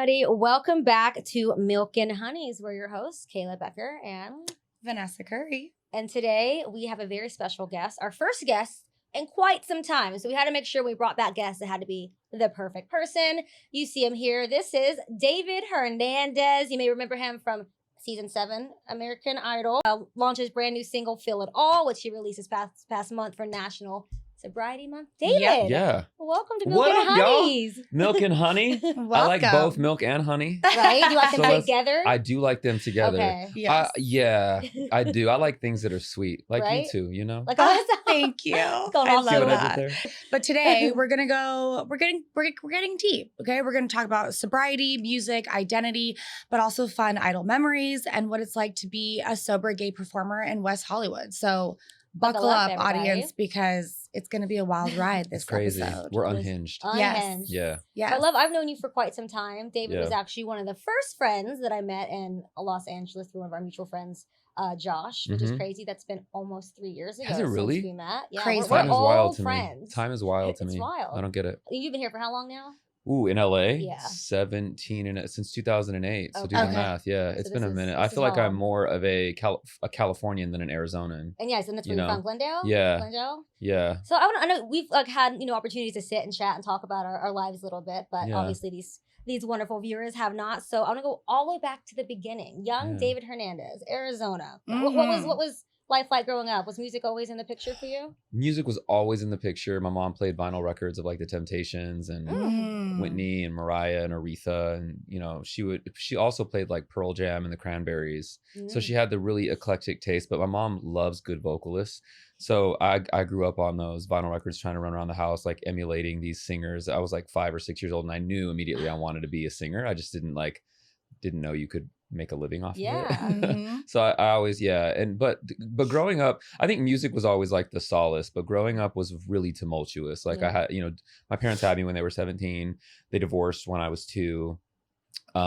everybody. Welcome back to Milk and Honeys. We're your hosts, Kayla Becker and Vanessa Curry. And today we have a very special guest, our first guest in quite some time. So we had to make sure we brought that guest. It had to be the perfect person. You see him here. This is David Hernandez. You may remember him from Season 7, American Idol. Launched his brand new single, Feel It All, which he released this past month for National Sobriety Month. David. Yeah. Welcome to Milk and Honeys. Y'all? Milk and honey. I like both milk and honey. Right? You like them together? I do like them together. Okay. Yes. Yeah, I do. I like things that are sweet. Like Right? you too, you know? Like, Thank you. Going I off See love what I that. did there? But today we're getting deep. Okay, we're gonna talk about sobriety, music, identity, but also fun idol memories and what it's like to be a sober gay performer in West Hollywood. So buckle up, everybody. audience, because it's gonna be a wild ride this It's crazy. episode. We're unhinged. Unhinged. Yeah. Yeah. I've known you for quite some time. David Yeah. was actually one of the first friends that I met in Los Angeles through one of our mutual friends, Josh, which is Mhm. crazy. That's been almost 3 years ago Has it really? since we met. Yeah, Crazy. We're Time is all wild to friends. me. Time is wild to It's me. wild. I don't get it. You've been here for how long now? Ooh, in LA? Yeah. 17 and since 2008. So do Okay. the math. Yeah, So it's this been a is- minute. this I is feel like how I'm long? more of a Californian than an Arizonan. And yes, and that's You where you're know. from, Glendale? Yeah. Glendale? Yeah. So I know we've had opportunities to sit and chat and talk about our lives a little bit, but Yeah. obviously these wonderful viewers have not. So I want to go all the way back to the beginning. Young Yeah. David Hernandez, Arizona. Mhm. What was life like growing up? Was music always in the picture for you? Music was always in the picture. My mom played vinyl records of like the Temptations and Mm. Whitney and Mariah and Aretha, and she also played like Pearl Jam and the Cranberries. So she had the really eclectic taste, but my mom loves good vocalists. So I grew up on those vinyl records, trying to run around the house like emulating these singers. I was like 5 or 6 years old and I knew immediately I wanted to be a singer. I just didn't know you could make a living off Yeah. of it. Mhm. So I always, but growing up, I think music was always like the solace, but growing up was really tumultuous. Like I Yeah. had, my parents had me when they were 17. They divorced when I was 2.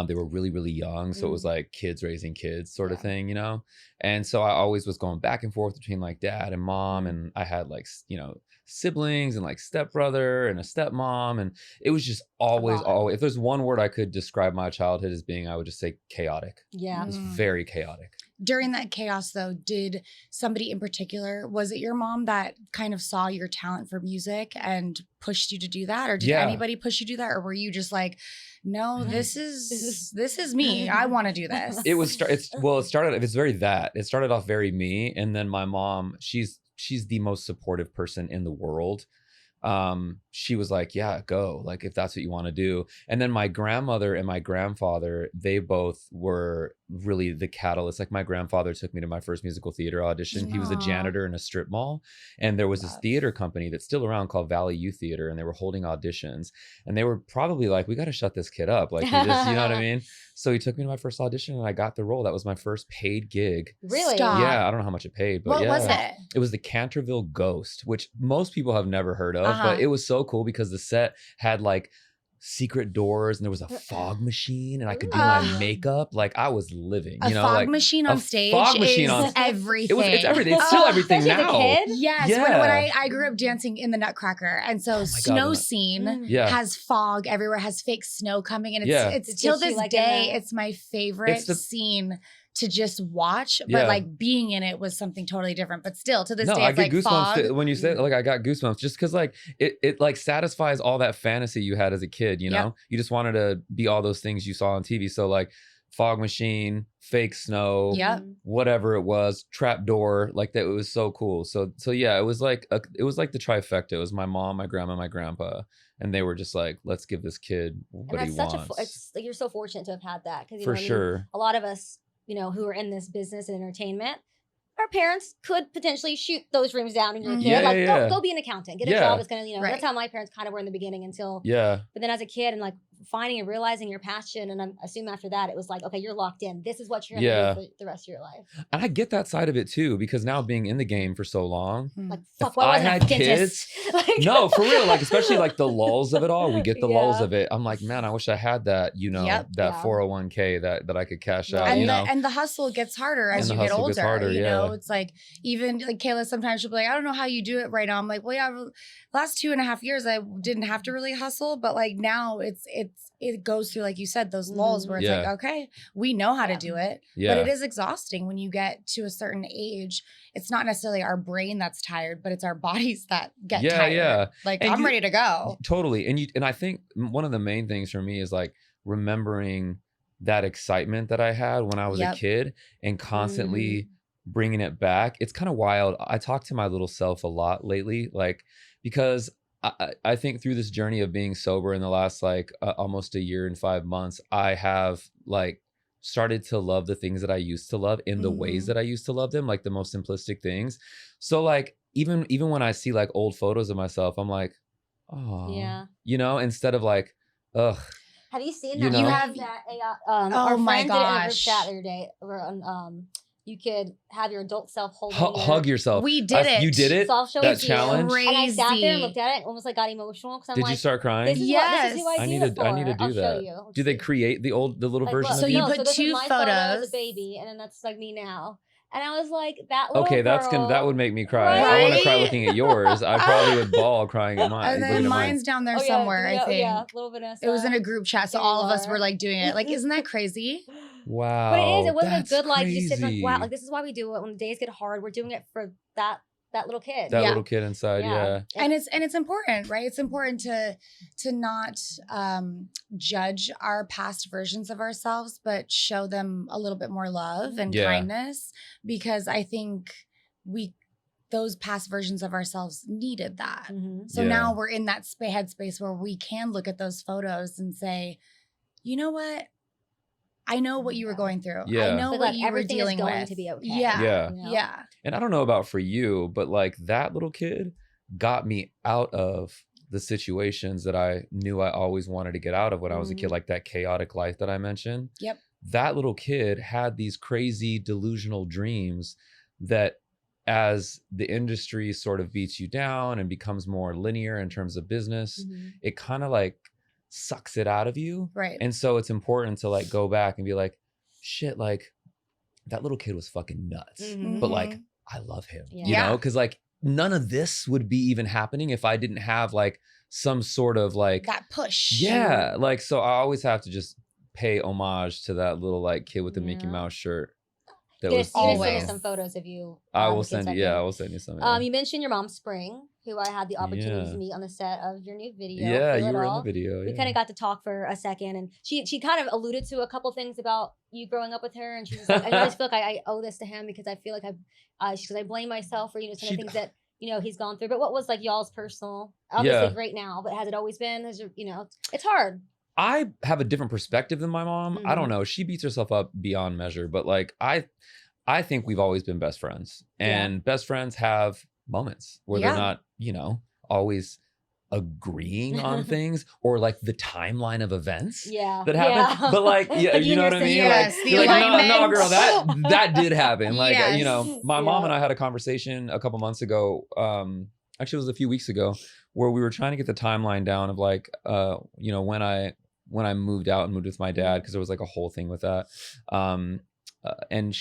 They were really, really young. So it was like kids raising kids sort of Yeah. thing, And so I always was going back and forth between like dad and mom. And I had like, siblings and like stepbrother and a stepmom. And it was just always, if there's one word I could describe my childhood as being, I would just say chaotic. Yeah. It was Mm. very chaotic. During that chaos, though, did somebody in particular, was it your mom that kind of saw your talent for music and pushed you to do that? Or did Yeah. anybody push you to do that? Or were you just like, no, this is me. I want to do this. It started off very me. And then my mom, she's the most supportive person in the world. She was like, yeah, go, like if that's what you want to do. And then my grandmother and my grandfather, they both were really the catalyst. Like my grandfather took me to my first musical theater audition. He was a Aw. janitor in a strip mall, and there was this theater company that's still around called Valley Youth Theater, and they were holding auditions, and they were probably like, we got to shut this kid up, like he just, you know what I mean? So he took me to my first audition and I got the role. That was my first paid gig. Really? Stop. Yeah, I don't know how much it paid, but What yeah. was it? It was the Canterville Ghost, which most people have never heard of, Uh-huh. but it was so cool because the set had like secret doors and there was a fog machine and I could do my makeup. Like I was living, A fog like machine a on stage fog machine is on- everything. it's everything. It's still everything Especially as a now. kid? Yes, Yeah. when I grew up dancing in the Nutcracker, and so God, snow the scene Mm. Yeah. has fog everywhere, has fake snow coming, and Yeah. it's It till gets you, this like, in day, the- it's my favorite It's the- scene to just watch. But Yeah. like being in it was something totally different. But still, to this day, I it's get like goosebumps fog. when you say it, like I got goosebumps just because like it like satisfies all that fantasy you had as a kid, you know? You just wanted to be all those things you saw on TV. So like fog machine, fake snow, Yep. whatever it was, trap door, like that. It was so cool. So yeah, it was like the trifecta. It was my mom, my grandma, my grandpa, and they were just like, let's give this kid what And he that's wants. it's like you're so fortunate to have had that because For sure. a lot of us, who are in this business and entertainment, our parents could potentially shoot those dreams down when you're a kid. Yeah, like, yeah. Go be an accountant, get a Yeah. job. It's gonna, Right. that's how my parents kind of were in the beginning until. Yeah. But then as a kid and like finding and realizing your passion, and I assume after that it was like, okay, you're locked in. This is what you're gonna do for the rest of your life. And I get that side of it too, because now being in the game for so long, Like, If fuck, why I wasn't I a had dentist? Like- no, for real, like especially like the lulls of it all. We get the lulls Yeah. of it. I'm like, man, I wish I had that, Yep. that Yeah. 401k that I could cash out, And, you know. and the hustle gets harder as And you the get hustle older. gets harder, you know, yeah. it's like even like Kayla sometimes she'll be like, I don't know how you do it right now. I'm like, well, yeah, last 2.5 years I didn't have to really hustle, but like now it it goes through, like you said, those lulls where it's Yeah. like, okay, we know how to Yeah. do it, Yeah. but it is exhausting when you get to a certain age. It's not necessarily our brain that's tired, but it's our bodies that get Yeah, tired. yeah. Like And I'm you- ready to go. Totally. And I think one of the main things for me is like remembering that excitement that I had when I was a Yep. kid and constantly bringing it back. It's kind of wild. I talk to my little self a lot lately, like, because I think through this journey of being sober in the last like almost a year and 5 months, I have like started to love the things that I used to love in the ways that I used to love them, like the most simplistic things. So like even when I see like old photos of myself, I'm like, oh, Yeah. you know, instead of like, ugh. Have you seen You that? know? Our Oh my friend did it in a group gosh. chat the other day. Where, you could have your adult self hold Hug yourself. We did it. You did it? Soft show That with you. challenge? Crazy. And I sat there and looked at it and almost like got emotional because I'm Did like, you start crying? this is who I Yes. do I it for. need to do I'll show that. you. Let's Do they see. create the little Like, version look, of So you you? put so this two is my photo as photos. a baby, and then that's like me now. And I was like, that little Okay, girl, that would make me cry. I want to cry Right? looking at yours. I probably would bawl crying at mine. And looking then at mine. mine's down there Oh, yeah, somewhere, I think. Yeah, little Vanessa. It was in a group chat, so There all you of us are. were like doing it. Like, isn't that crazy? Wow. But it is. It wasn't that's a good life. You just sit like, wow, crazy. like this is why we do it. When the days get hard, we're doing it for that little kid. That Yeah. little kid inside, yeah. And it's important, right? It's important to not judge our past versions of ourselves, but show them a little bit more love and Yeah. kindness, because I think those past versions of ourselves needed that. Mhm. So Yeah. now we're in that headspace where we can look at those photos and say, you know what? I know what you were going through. Yeah. I know But, what like, you were everything is dealing going with. to be okay. Yeah. Yeah. You know? Yeah. And I don't know about for you, but like that little kid got me out of the situations that I knew I always wanted to get out of when I was a kid, Mhm. like that chaotic life that I mentioned. Yep. That little kid had these crazy delusional dreams that as the industry sort of beats you down and becomes more linear in terms of business, Mhm. it kind of like sucks it out of you. Right. And so it's important to like go back and be like, shit, like that little kid was fucking nuts. Mhm. But like, Mhm. I love him, you Yeah. know? Cause like none of this would be even happening if I didn't have like some sort of like, that push. yeah, like, so I always have to just pay homage to that little like kid with the Mickey Yeah. Mouse shirt. That You're was gonna send always. us some photos of you. I in will case send you. I Yeah, can- I will send you some. You mentioned your mom, Spring, who I had the opportunity Yeah. to meet on the set of your new video. yeah, Feel you It were in the All. video. We Yeah. kind of got to talk for a second, and she kind of alluded to a couple things about you growing up with her, and she was like, and I just feel like I owe this to him because I feel like because I blame myself for some of the She- things that he's gone through. But what was like y'all's personal? Obviously Yeah. great now, but has it always been? It's hard. I have a different perspective than my mom. I don't Mhm. know. She beats herself up beyond measure, but like I think we've always been best friends, Yeah. and best friends have moments where Yeah. they're not, always agreeing on things or like the timeline of events Yeah. that happen. Yeah. But like, yeah, Like you know what I mean? Yes, Like, the you're like, no, alignment. girl, that did happen. Like, Yes. my mom Yeah. and I had a conversation a couple months ago. Actually, it was a few weeks ago, where we were trying to get the timeline down of like, when I moved out and moved with my dad, because there was like a whole thing with that. And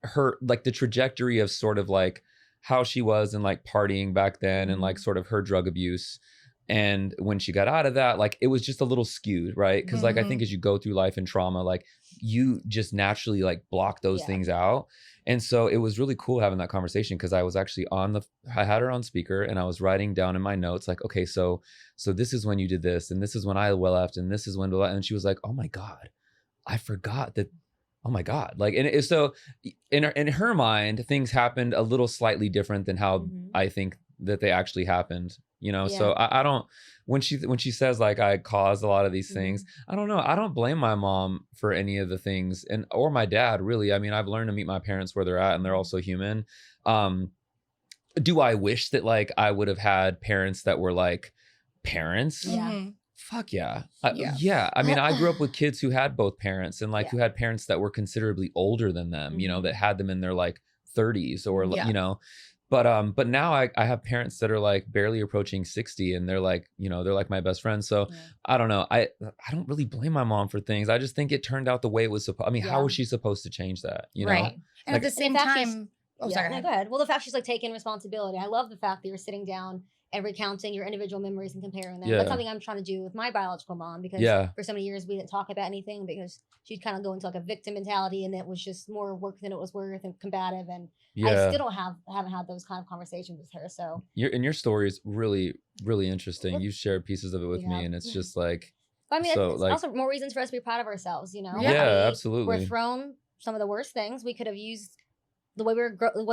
her like the trajectory of sort of like how she was and like partying back then and like sort of her drug abuse. And when she got out of that, like it was just a little skewed, right? Because like I think as you go through life and trauma, like you just naturally like block those Yeah. things out. And so it was really cool having that conversation, because I was actually I had her on speaker and I was writing down in my notes like, okay, so this is when you did this, and this is when I left, and this is when, and she was like, oh my God, I forgot that. Oh my God. Like, and so in her mind, things happened a little slightly different than how Mhm. I think that they actually happened, Yeah. So I don't, when she says like I caused a lot of these things, I don't know. I don't blame my mom for any of the things, or my dad really. I mean, I've learned to meet my parents where they're at, and they're also human. Do I wish that like I would have had parents that were like parents? Yeah. Mhm. Fuck yeah. Yeah. Yeah. I mean, I grew up with kids who had both parents, and like Yeah. who had parents that were considerably older than them, Mhm. that had them in their like 30s or, Yeah. but now I have parents that are like barely approaching 60, and they're like, they're like my best friends. So Yeah. I don't know. I don't really blame my mom for things. I just think it turned out the way it was supposed. I mean, how Yeah. was she supposed to change that? Right. And Like- at the same In fact, time, Oh, yeah, sorry. no, go ahead. Well, the fact she's like taking responsibility. I love the fact that you're sitting down and recounting your individual memories and comparing them. Yeah. That's something I'm trying to do with my biological mom because Yeah. for so many years we didn't talk about anything because she'd kind of go into like a victim mentality and it was just more work than it was worth and combative. And I Yeah. still haven't had those kind of conversations with her. So Your story is really, really interesting. You shared pieces of it with me, Yeah. and it's just like, But I mean, So, it's like- also more reasons for us to be proud of ourselves, you know? Yeah, We're absolutely. thrown some of the worst things. We could have used the way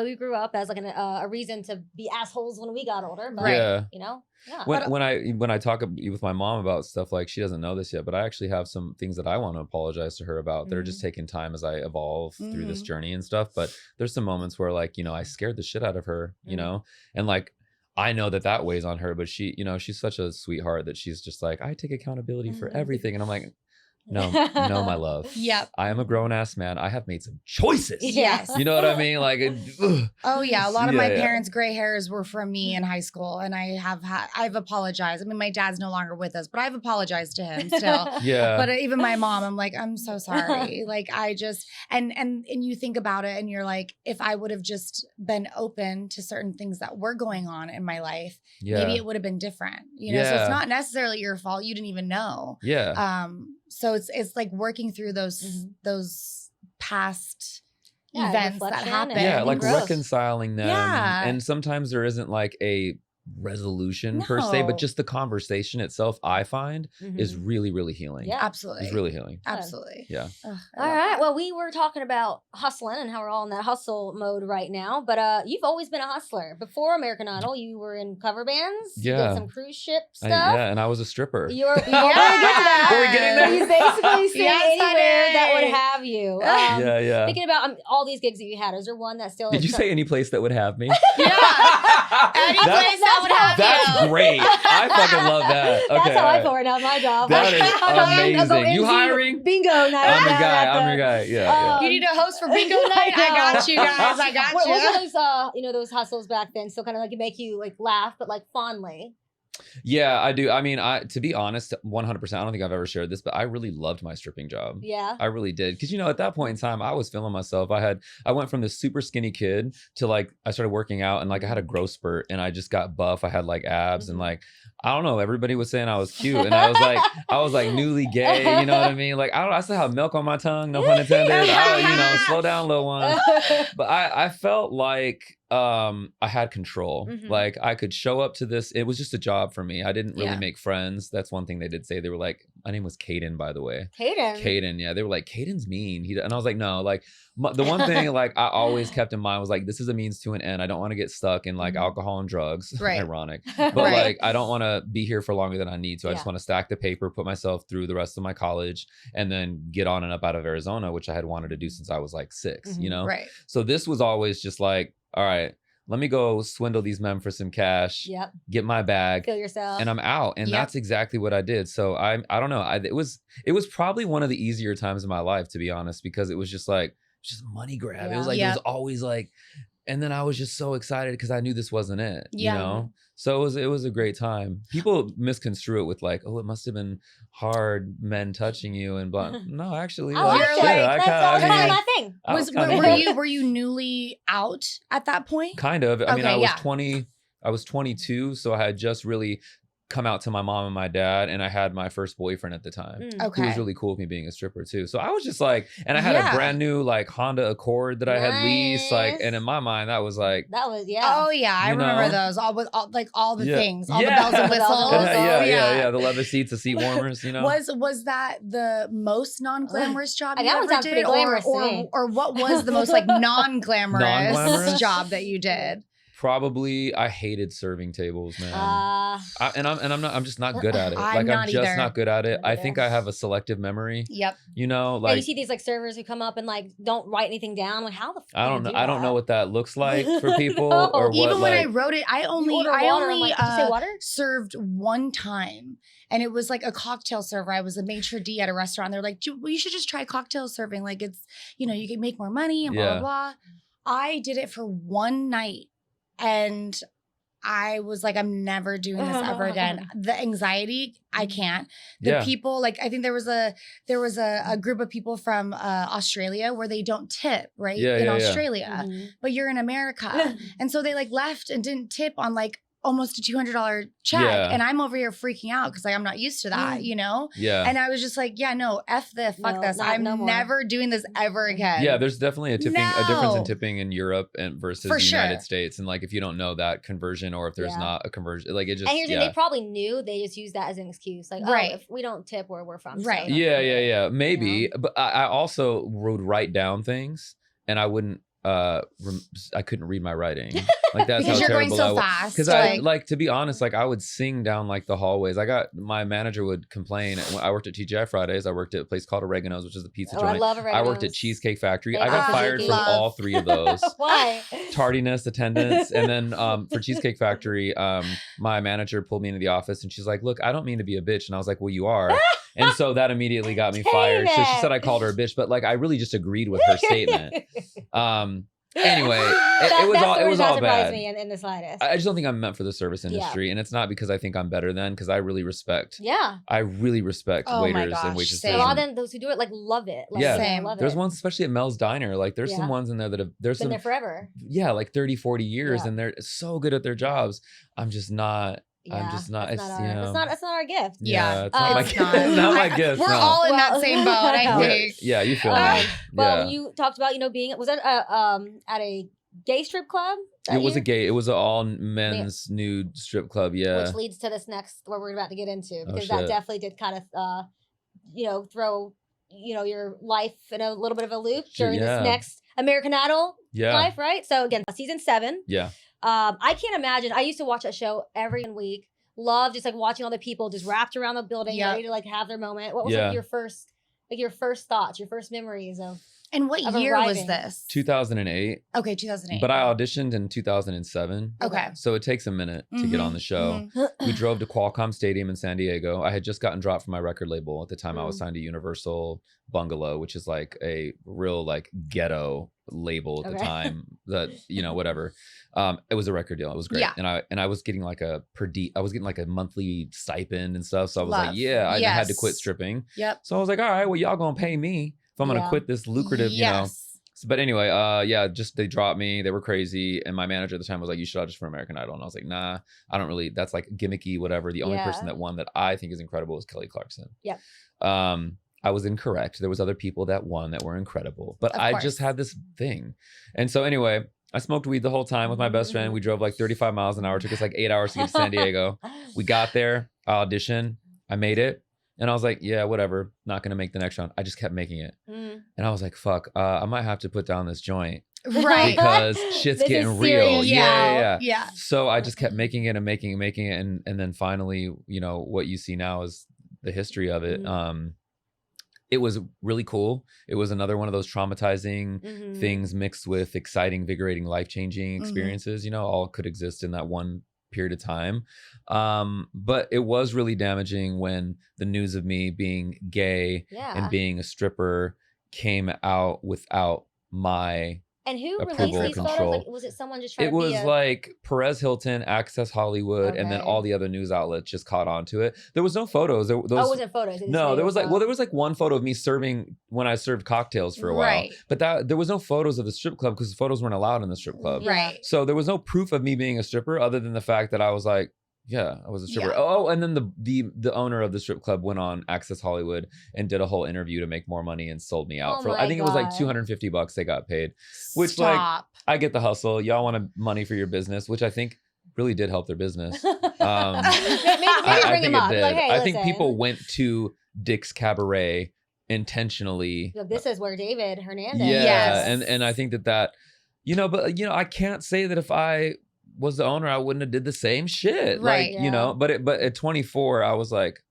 we grew up as like a reason to be assholes when we got older. But, Yeah. you know? Yeah. When I talk with my mom about stuff, like she doesn't know this yet, but I actually have some things that I want to apologize to her about that are just taking time as I evolve through this journey and stuff. But there's some moments where like, you know, I scared the shit out of her, you know, and like, I know that weighs on her, but she, you know, she's such a sweetheart that she's just like, I take accountability for everything. And I'm like, no, my love. Yep. I am a grown ass man. I have made some choices. Yes. You know what I mean? Like, ugh. Oh yeah, a lot of my Yeah. parents' gray hairs were from me in high school, and I've apologized. I mean, my dad's no longer with us, but I've apologized to him still. Yeah. But even my mom, I'm like, I'm so sorry. Like I just and you think about it, and you're like, if I would have just been open to certain things that were going on in my life, maybe it would have been different. You know, so Yeah. it's not necessarily your fault. You didn't even know. Yeah. So it's like working through those past Yeah, events that reflection happen. Yeah, and like growth. reconciling them. Yeah. And sometimes there isn't like a resolution per se, No. but just the conversation itself, I find, is Mhm. really, really healing. Yeah. Absolutely. It's really healing. Absolutely. Yeah. Ugh, I All love right. that. Well, we were talking about hustling and how we're all in that hustle mode right now. But you've always been a hustler. Before American Idol, you were in cover bands. You Yeah. did some cruise ship stuff. Yeah, and I was a stripper. You're before we get to that, Before we get in there? you basically sing Yes, I anywhere that would did. have you. Yeah. Thinking about all these gigs that you had, is there one that still? Did you say any place that would have me? Yeah. Any That's- place that would have That's you. great. I fucking love that. Okay, That's how all I right. pour it out my job. That is I'll go amazing. You into hiring? Bingo night. I'm your down guy. at I'm the- your guy. Yeah. You need a host for bingo night? I got you guys. I got What you. were those those hustles back then? Still kind of like make you like laugh, but like fondly. Yeah, I do. I mean, to be honest, 100%, I don't think I've ever shared this, but I really loved my stripping job. Yeah. I really did. Because, you know, at that point in time, I was feeling myself. I went from this super skinny kid to like, I started working out and like I had a growth spurt and I just got buff. I had like abs and like, I don't know, everybody was saying I was cute. And I was like newly gay, you know what I mean? Like, I still have milk on my tongue, no pun intended. Slow down, little one. But I felt like I had control. Mhm. Like I could show up to this. It was just a job for me. I didn't really Yeah. make friends. That's one thing they did say. They were like, my name was Caden, by the way. Caden. Caden, yeah. They were like, Caden's mean. And I was like, no, like the one thing like I always kept in mind was like, this is a means to an end. I don't want to get stuck in like Mhm. alcohol and drugs. Right. Ironic. But Right. like, I don't want to be here for longer than I need to. I just Yeah. want to stack the paper, put myself through the rest of my college, and then get on and up out of Arizona, which I had wanted to do since I was like 6, you Mhm. know? Right. So this was always just like, all right, let me go swindle these men for some cash, Yep. get my bag, Feel yourself. and I'm out. And Yep. that's exactly what I did. So I don't know. It was probably one of the easier times in my life, to be honest, because it was just like, just money grab. It was Yeah. like, Yep. it was always like, and then I was just so excited because I knew this wasn't it, Yeah. you know? So it was a great time. People misconstrue it with like, oh, it must have been hard men touching you and blah. No, actually, I like You're it. like, That was I kind mean, of my thing. I was Was kinda were weird. you newly out at that point? Kind of. I mean, Okay, I was yeah. 20. I was 22, so I had just really come out to my mom and my dad, and I had my first boyfriend at the time. Mm. Who Okay. was really cool with me being a stripper too. So I was just like, and I had Yeah. a brand new like Honda Accord that I had leased, like, Nice. and in my mind that was like, That was Oh yeah, I You remember know? those. All with all the Yeah. things, all Yeah. the bells and The bells and whistles. whistles. yeah, the leather seats, the seat warmers, you know. Was that the most non-glamorous job I mean, you that one ever sounds did, pretty glamorous to or me. what was the most like non-glamorous, Non-glamorous? job that you did? Probably I hated serving tables, man. I'm just not good at it. I'm Like not I'm just either. not good at it. Not I either. think I have a selective memory. Yep. You know, like, you like see these like servers who come up and like don't write anything down. Like how the fuck I do don't you know. do I don't know that? what that looks like for people No. or what. Even when I like, wrote it, I You only order water, I'm like, did you say water? served one time. And it was like a cocktail server. I was a maitre d' at a restaurant. They're like, well, you should just try cocktail serving. Like it's, you know, you can make more money and blah, Yeah. blah, blah. I did it for one night and I was like, I'm never doing this ever again. The anxiety, I can't. The people, like, I think there was a group of people from Australia where they don't tip, right? In Australia, but you're in America. And so they like left and didn't tip on like almost a $200 check. And I'm over here freaking out because like I'm not used to that, you know? And I was just like, yeah, no, F this, fuck this. I'm never doing this ever again. Yeah, there's definitely a difference in tipping in Europe and versus the United States. And like if you don't know that conversion or if there's not a conversion, like it just and here's the thing, they probably knew, they just used that as an excuse. Like, oh, if we don't tip where we're from. Right. So Yeah. Maybe. You know? But I also would write down things and I wouldn't I couldn't read my writing. Like that's because how you're terrible going so fast. Because I like to be honest, like I would sing down like the hallways. My manager would complain. When I worked at TGI Fridays. I worked at a place called Oregano's, which is the pizza joint. I love Oregano's. I worked at Cheesecake Factory. I got fired from all three of those. Why? Tardiness, attendance, and then for Cheesecake Factory, my manager pulled me into the office and she's like, "Look, I don't mean to be a bitch," and I was like, "Well, you are." And so that immediately got me fired. So she said I called her a bitch, but like I really just agreed with her statement. Anyway, it was all bad. Me in the slightest. I just don't think I'm meant for the service industry, and it's not because I think I'm better than, because I really respect. Yeah. I really respect waiters and waitresses. Same. A lot of them, those who do it, like love it. Like, same. Love there's it. ones, especially at Mel's Diner. Like there's some ones in there that have been there forever. Yeah, like 30, 40 years, and they're so good at their jobs. I'm just not. I'm just not. It's not our gift. Yeah, it's not my gift. Not my gift. We're all in that same boat. I think. Yeah, you feel me. Well, you talked about being at a gay strip club. It was an all men's nude strip club. Yeah, which leads to this next where we're about to get into, because that definitely did kind of throw your life in a little bit of a loop during this next American Idol life, right? So again, season 7. Yeah. I can't imagine. I used to watch that show every week. Love just like watching all the people just wrapped around the building, ready to like have their moment. What was like your first thoughts, your first memories of? And what year was this? 2008. Okay, 2008. But I auditioned in 2007. Okay. So it takes a minute to get on the show. We drove to Qualcomm Stadium in San Diego. I had just gotten dropped from my record label. At the time, I was signed to Universal Bungalow, which is like a real like ghetto label at the time. That whatever. It was a record deal. It was great. Yeah. And I was getting like a monthly stipend and stuff. So I was like, I had to quit stripping. Yep. So I was like, all right, well, y'all gonna pay me if I'm gonna quit this lucrative, But anyway, just they dropped me. They were crazy, and my manager at the time was like, "You should audition for American Idol," and I was like, "Nah, I don't really. That's like gimmicky, whatever." The only person that won that I think is incredible is Kelly Clarkson. Yep. I was incorrect. There was other people that won that were incredible, but I just had this thing, and so anyway, I smoked weed the whole time with my best friend. We drove like 35 miles an hour. It took us like 8 hours to get to San Diego. We got there. I auditioned. I made it. And I was like, yeah, whatever. Not going to make the next round. I just kept making it. And I was like, fuck, I might have to put down this joint. Right. Because shit's getting real. Yeah. So I just Mm-hmm. kept making it and making it. And then finally, what you see now is the history of it. It was really cool. It was another one of those traumatizing things mixed with exciting, invigorating, life-changing experiences, all could exist in that one period of time. But it was really damaging when the news of me being gay and being a stripper came out without my and who approval released these control. photos? Like, was it someone just trying it to was be like Perez Hilton, Access Hollywood, and then all the other news outlets just caught on to it. There was no photos. It wasn't photos. No, there was like one photo of me serving when I served cocktails for a while. But there was no photos of the strip club because the photos weren't allowed in the strip club. Right. So there was no proof of me being a stripper other than the fact that I was like, yeah, I was a stripper. Yeah. Oh, and then the owner of the strip club went on Access Hollywood and did a whole interview to make more money and sold me out for I think it was like $250 they got paid. Which like I get the hustle. Y'all want money for your business, which I think really did help their business. Maybe I bring think him it up. did. Like, hey, I think listen. people went to Dick's Cabaret intentionally. This is where David Hernandez. Yeah, Yes. and I think that but I can't say that if I was the owner, I wouldn't have did the same shit. Right. Like, but at 24, I was like,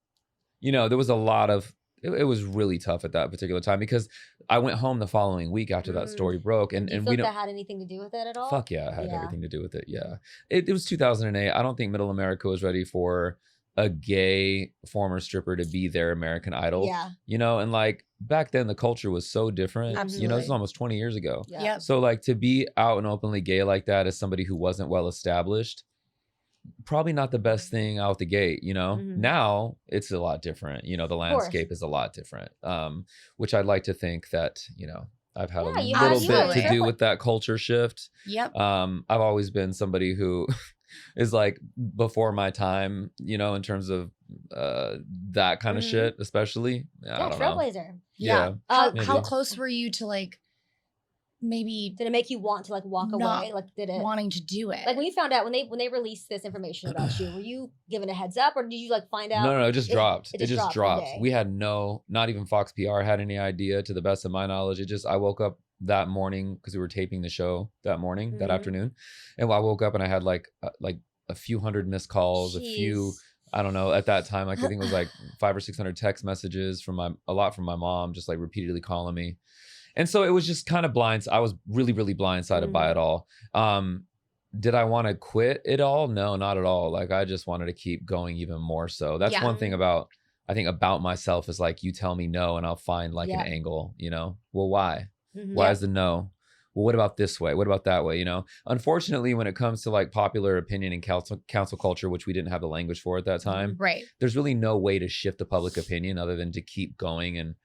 there was a lot of, it was really tough at that particular time because I went home the following week after that story broke. And Do you we feel don't. that had anything to do with it at all? Fuck yeah, it had everything to do with it. Yeah. It was 2008. I don't think Middle America was ready for a gay former stripper to be their American Idol. Yeah. And like back then the culture was so different. Absolutely. This is almost 20 years ago. Yeah. Yep. So like to be out and openly gay like that as somebody who wasn't well established, probably not the best thing out the gate, you know. Mhm. Now it's a lot different, you know, the course. landscape is a lot different, which I'd like to think that, you know, I've had Yeah, a you little had- bit you to were do with that culture shift. Yep. I've always been somebody who is like before my time, you know, in terms of that kind of Mhm. shit, especially. I Yeah, don't know. trailblazer. Yeah. How maybe. close were you to like maybe Did it make you want to like walk Not away? Like, did it? wanting to do it? Like when you found out when they released this information about you, were you given a heads up or did you like find out? No, it just dropped. It just one dropped. day. We had not even Fox PR had any idea, to the best of my knowledge. I woke up that morning because we were taping the show that morning, that Mhm. afternoon. And I woke up and I had like a few hundred missed calls, a few, Jeez. I don't know, at that time, like I think it was like 500 or 600 text messages a lot from my mom, just like repeatedly calling me. And so it was just kind of I was really, really blindsided by it all. Did I want to quit it all? No, not at all. Like I just wanted to keep going even more. So that's Yeah. one thing about myself is like, you tell me no and I'll find like Yeah. an angle, you know? Well, why? Mhm. Why is the no? Well, what about this way? What about that way? You know, unfortunately, when it comes to like popular opinion and council culture, which we didn't have the language for at that time, Right. there's really no way to shift the public opinion other than to keep going and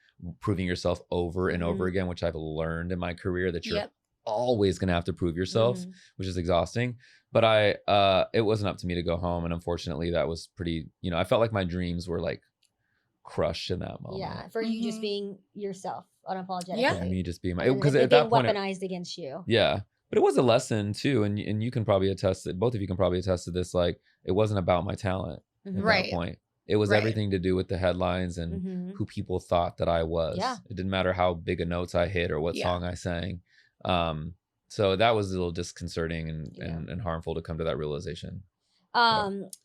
proving yourself over and over again, which I've learned in my career that you're Yep. always going to have to prove yourself, Mhm. which is exhausting. But it wasn't up to me to go home. And unfortunately that was pretty, you know, I felt like my dreams were like crushed in that moment. Yeah, for you just Mhm. being yourself, unapologetically. Yeah. And me just being And because it at that being point, weaponized against you. yeah, but it was a lesson too. And you can probably attest that both of you can probably attest to this. Like it wasn't about my talent Mhm. at Right. that point. It was Right. everything to do with the headlines and Mhm. who people thought that I was. Yeah. It didn't matter how big of notes I hit or what Yeah. song I sang. So that was a little disconcerting Yeah. and harmful to come to that realization.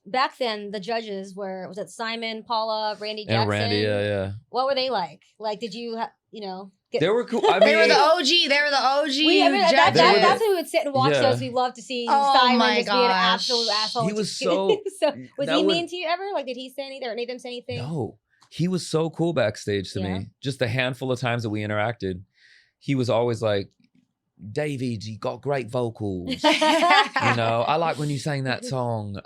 Back then the judges was it Simon, Paula, Randy Jackson? And Randy, yeah. What were they like? Like, did you, you know? They were cool. I mean, They were the OG. They were the OG judges. That's who we would sit and watch Yeah. those. We love to see Oh Simon my just be an gosh. absolute asshole. He and was just- so- was that he would- mean to you ever? Like, did he say anything or any of them say anything? no, he was so cool backstage to Yeah. me. Just the handful of times that we interacted, he was always like, David, you got great vocals. You know, I like when you sang that song.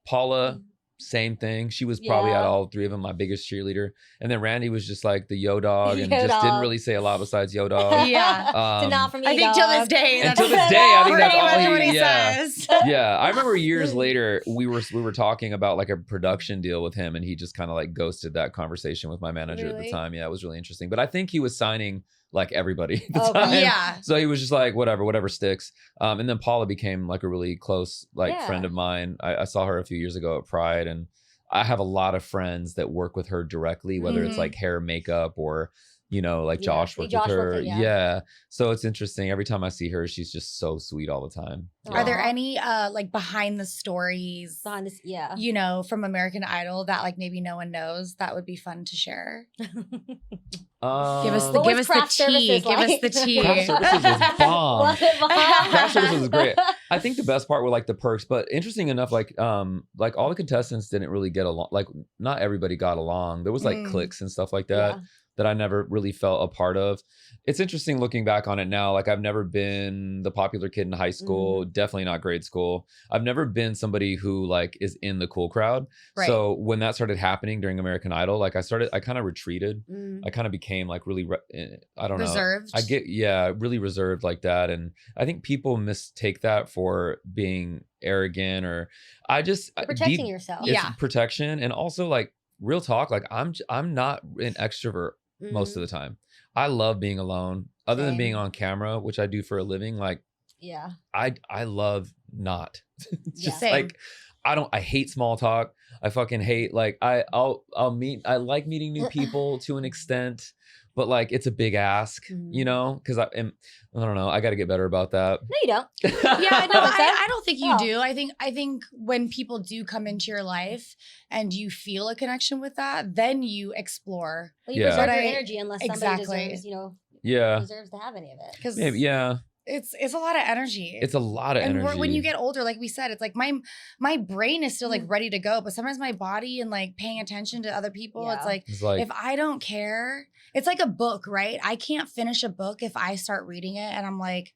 Paula, same thing. She was probably Yeah. out of all three of them my biggest cheerleader. And then Randy was just like the yo dog and Yo just didn't dog. really say a lot besides yo dog. Yeah. It's a not for me, I think till this dog. day, And that's till this day, I think that's pretty all much what he yeah. says. Yeah, I remember years later we were talking about like a production deal with him, and he just kind of like ghosted that conversation with my manager at Really? the time. Yeah, it was really interesting. But I think he was signing like everybody at the Okay. time. Yeah. So he was just like, whatever sticks. And then Paula became like a really close friend of mine. I saw her a few years ago at Pride, and I have a lot of friends that work with her directly, whether it's Mhm. like hair, makeup, or you know, like Yeah. Josh worked Josh with her. worked it, yeah. Yeah. So it's interesting. Every time I see her, she's just so sweet all the time. Are there Aw. any like behind the stories, Behind this, yeah. you know, from American Idol that like maybe no one knows that would be fun to share? Give us the What was craft tea. services Give us like? the tea. Craft services was bomb. Was it bomb? Craft services was great. I think the best part were like the perks, but interesting enough, like all the contestants didn't really get along. Like not everybody got along. There was like cliques and stuff like that Yeah. that I never really felt a part of. It's interesting looking back on it now. Like I've never been the popular kid in high school, definitely not grade school. I've never been somebody who like is in the cool crowd. Right. So when that started happening during American Idol, like I kind of retreated. Mm. I kind of became like really, I don't know. Reserved. I get, really reserved like that. And I think people mistake that for being arrogant or Protecting yourself. It's Yeah. protection. And also like real talk, like I'm not an extrovert most of the time. I love being alone other than Same. being on camera, which I do for a living. Like Yeah. I love not. It's just Same. like I hate small talk. I fucking hate like I like meeting new people to an extent, but like it's a big ask, you know, because I don't know. I got to get better about that. No, you don't. Yeah, no, I don't think you Oh. do. I think when people do come into your life and you feel a connection with that, then you explore. Well, you Yeah. preserve But your I- energy unless somebody Exactly. deserves, Yeah, deserves to have any of it. Because maybe, yeah. it's a lot of energy. It's a lot of and energy. when you get older, like we said, it's like my brain is still like ready to go, but sometimes my body and like paying attention to other people, Yeah. it's like It's like if I don't care, it's like a book, right? I can't finish a book if I start reading it and I'm like,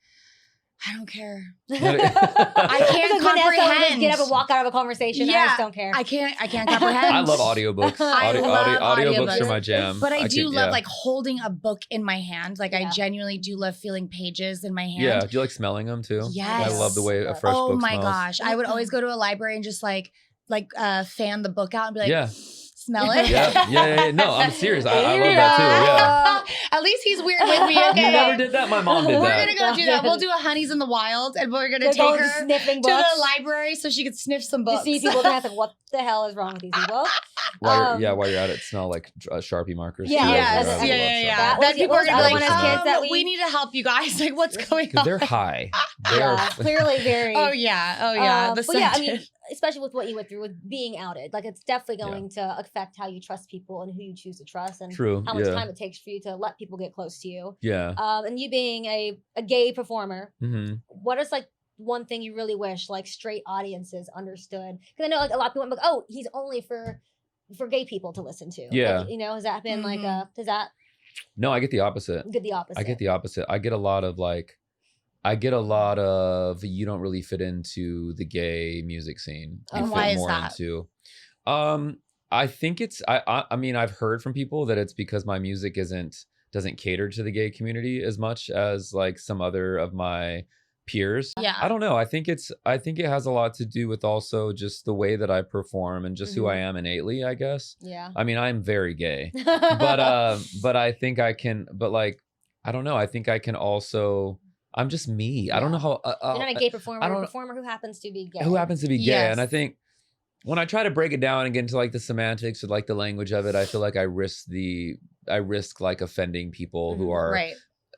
I don't care. I can't comprehend. Just get up and walk out of a conversation. I just don't care. I can't comprehend. I love audiobooks. I love audiobooks are my jam. But I do love like holding a book in my hand. Like I genuinely do love feeling pages in my hand. Yeah. Do you like smelling them too? Yes. I love the way a fresh book smells. Oh my gosh. I would always go to a library and just like fan the book out and be like, smell it. Yeah. No, I'm serious. I love that too. Yeah. At least he's weird with me. Okay. You never did that. My mom did that. We're gonna go do that. We'll do a Honeys in the Wild, and we're gonna take her sniffing to the library so she could sniff some books. You see people and like, what the hell is wrong with these people? While you're at it, smell like Sharpie markers. Yeah. Then people are gonna be like, we need to help you guys. Like, what's going on? They're high. Clearly very. Oh yeah. But yeah, I mean, especially with what you went through with being outed, like it's definitely going to affect how you trust people and who you choose to trust, and how much time it takes for you to let people get close to you. Yeah. And you being a gay performer, mm-hmm. what is like one thing you really wish like straight audiences understood? Because I know like a lot of people went like, oh, he's only for gay people to listen to. Yeah. Like, has that been like does that? No, I get the opposite. Get the opposite. I get the opposite. I get a lot of you don't really fit into the gay music scene. You fit why is more that? Into, I think it's I mean I've heard from people that it's because my music doesn't cater to the gay community as much as like some other of my peers. Yeah. I don't know. I think it has a lot to do with also just the way that I perform and just who I am innately, I guess. Yeah. I mean, I'm very gay. but I think I can I don't know. I think I can also I'm just me. Yeah. I don't know how you're not a gay performer. A performer who happens to be gay. Who happens to be gay. Yes. And I think when I try to break it down and get into like the semantics or like the language of it, I feel like I risk like offending people who are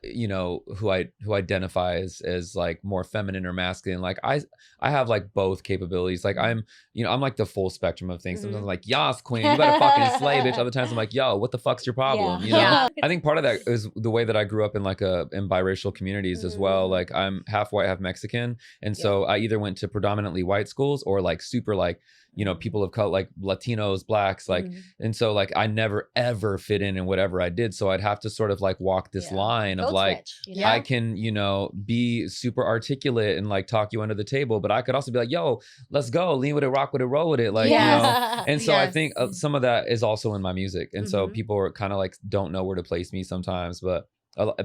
who identify as like more feminine or masculine. Like I have like both capabilities. Like I'm like the full spectrum of things. Sometimes I'm like, yas, queen, you better fucking slay, bitch. Other times I'm like, yo, what the fuck's your problem? Yeah. I think part of that is the way that I grew up in in biracial communities as well. Like I'm half white, half Mexican. And so I either went to predominantly white schools or like super like, people of color, like Latinos, blacks, like, and so like I never ever fit in whatever I did. So I'd have to sort of like walk this line of like, I can, be super articulate and like talk you under the table, but I could also be like, yo, let's go, lean with it, rock with it, roll with it. Like, and so I think some of that is also in my music. And so people are kind of like, don't know where to place me sometimes, but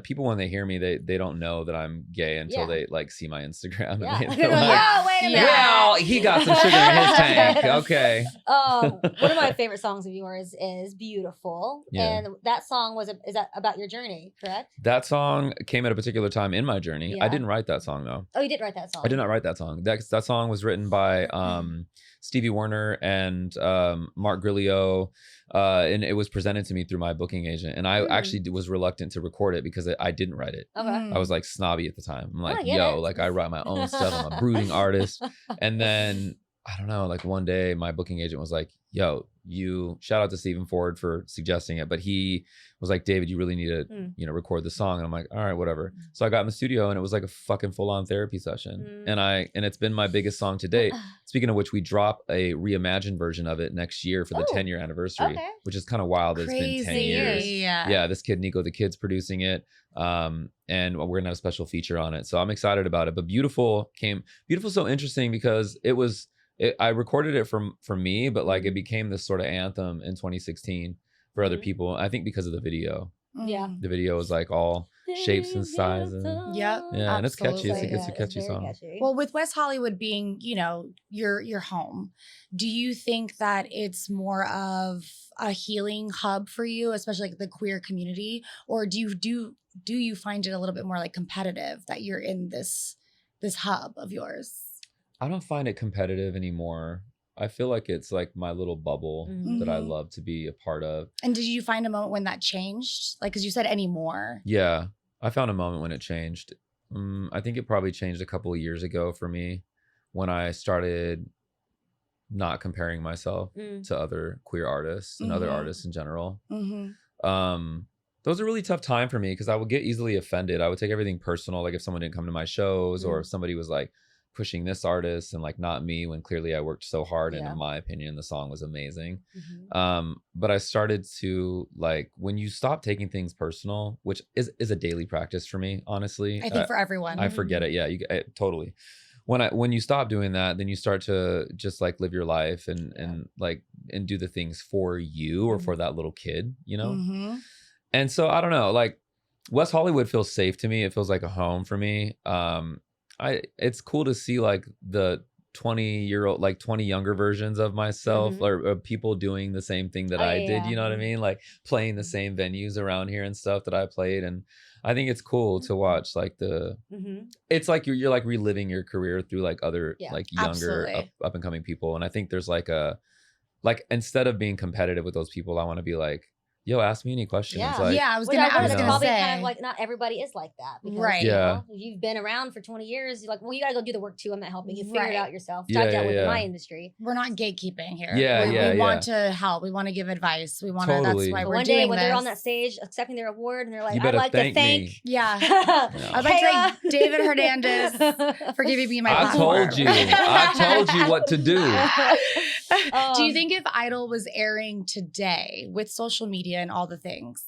people when they hear me, they don't know that I'm gay until they like see my Instagram. Yeah. And they're like, oh, wait a minute. Well, he got some sugar in his tank. Okay. One of my favorite songs of yours is "Beautiful," and that song is that about your journey, correct? That song came at a particular time in my journey. Yeah. I didn't write that song though. Oh, you did write that song. I did not write that song. That song was written by Stevie Wonder and Mark Grillo. And it was presented to me through my booking agent. And I actually was reluctant to record it because I didn't write it. Okay. I was like snobby at the time. I'm like, yo, like I write my own stuff. I'm a brooding artist. And then I don't know, like one day my booking agent was like, yo, shout out to Stephen Ford for suggesting it. But he was like, David, you really need to, record the song. And I'm like, all right, whatever. So I got in the studio and it was like a fucking full on therapy session. And it's been my biggest song to date. Speaking of which, we drop a reimagined version of it next year for the 10-year anniversary, which is kind of wild. It's been 10 years. Yeah. This kid, Nico the Kid's producing it. And we're gonna have a special feature on it. So I'm excited about it. But Beautiful so interesting because I recorded it for me, but like it became this sort of anthem in 2016 for other people. I think because of the video. Yeah. The video was like all shapes and sizes. Yep. Yeah, and it's catchy. It's a catchy song. Catchy. Well, with West Hollywood being, your home, do you think that it's more of a healing hub for you, especially like the queer community, or do you find it a little bit more like competitive that you're in this hub of yours? I don't find it competitive anymore. I feel like it's like my little bubble that I love to be a part of. And did you find a moment when that changed? Like, because you said anymore. Yeah, I found a moment when it changed. I think it probably changed a couple of years ago for me when I started not comparing myself to other queer artists and other artists in general. Those are really tough time for me because I would get easily offended. I would take everything personal. Like if someone didn't come to my shows or if somebody was like pushing this artist and like not me, when clearly I worked so hard and Yeah. in my opinion the song was amazing. Mhm. But I started to like, when you stop taking things personal, which is a daily practice for me, honestly. I think for everyone. I forget it. Yeah, totally. When you stop doing that, then you start to just like live your life and do the things for you or for that little kid, you know? Mm-hmm. And so I don't know, like West Hollywood feels safe to me. It feels like a home for me. It's cool to see like the 20-year-old, like 20 younger versions of myself Mhm. or people doing the same thing that Oh, I yeah, did, yeah. you know what I mean? Like playing the same venues around here and stuff that I played. And I think it's cool to watch like Mhm. it's like you're like reliving your career through like other Yeah, like younger absolutely. up and coming people. And I think there's like instead of being competitive with those people, I want to be like, yo, ask me any questions. Yeah. Like, Yeah, I was Which gonna, I I was would gonna probably say. kind of like, not everybody is like that. Because, Right. You Yeah. know, if you've been around for 20 years, you're like, well, you got to go do the work too. I'm not helping you figure Right. it out yourself. Which Yeah, I've dealt with yeah, in my yeah. industry. We're not gatekeeping here. Yeah, we, yeah, we yeah. want to help. We want to give advice. We want to. Totally. That's why But we're one doing day when they're this. on that stage accepting their award and they're like, You I'd better like to thank thank me. Yeah. No. I'd like to Kayla. thank David Hernandez for giving me my I platform. told you. I told you what to do. Do you Um, think if Idol was airing today with social media and all the things,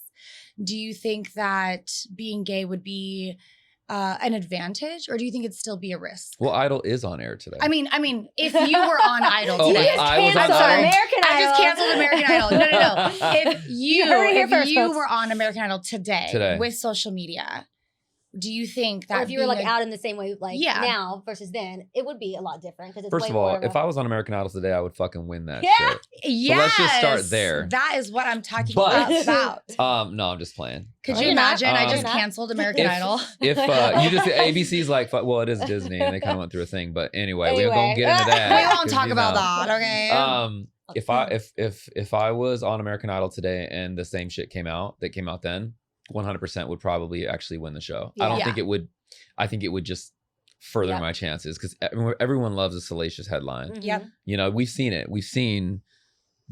do you think that being gay would be an advantage, or do you think it'd still be a risk? Well, Idol is on air today. I mean, if you were on Idol Oh, You today, if just I was on canceled Idol? American Idol. I just canceled American Idol. No. If You heard it here if first, you folks. were on American Idol today Today. with social media, do you think that or if you were like being a- out in the same way, like Yeah. now versus then, it would be a lot different because it's First way of all, more of if a- I was on American Idol today, I would fucking win that Yeah. shit. Yes, let's just start there. That is what I'm talking But- about. No, I'm just playing. Could No, you you're not. imagine? I Um, just You're not. canceled American If- Idol. If you just ABC's like, well, it is Disney, and they kind of went through a thing. But anyway, we Anyway. don't get into that. We won't 'cause, talk you about know. that, okay? If I was on American Idol today and the same shit came out then, 100% would probably actually win the show. I don't Yeah. think it would. I think it would just further Yep. my chances because everyone loves a salacious headline. Mhm. Yep. You know, we've seen it. We've seen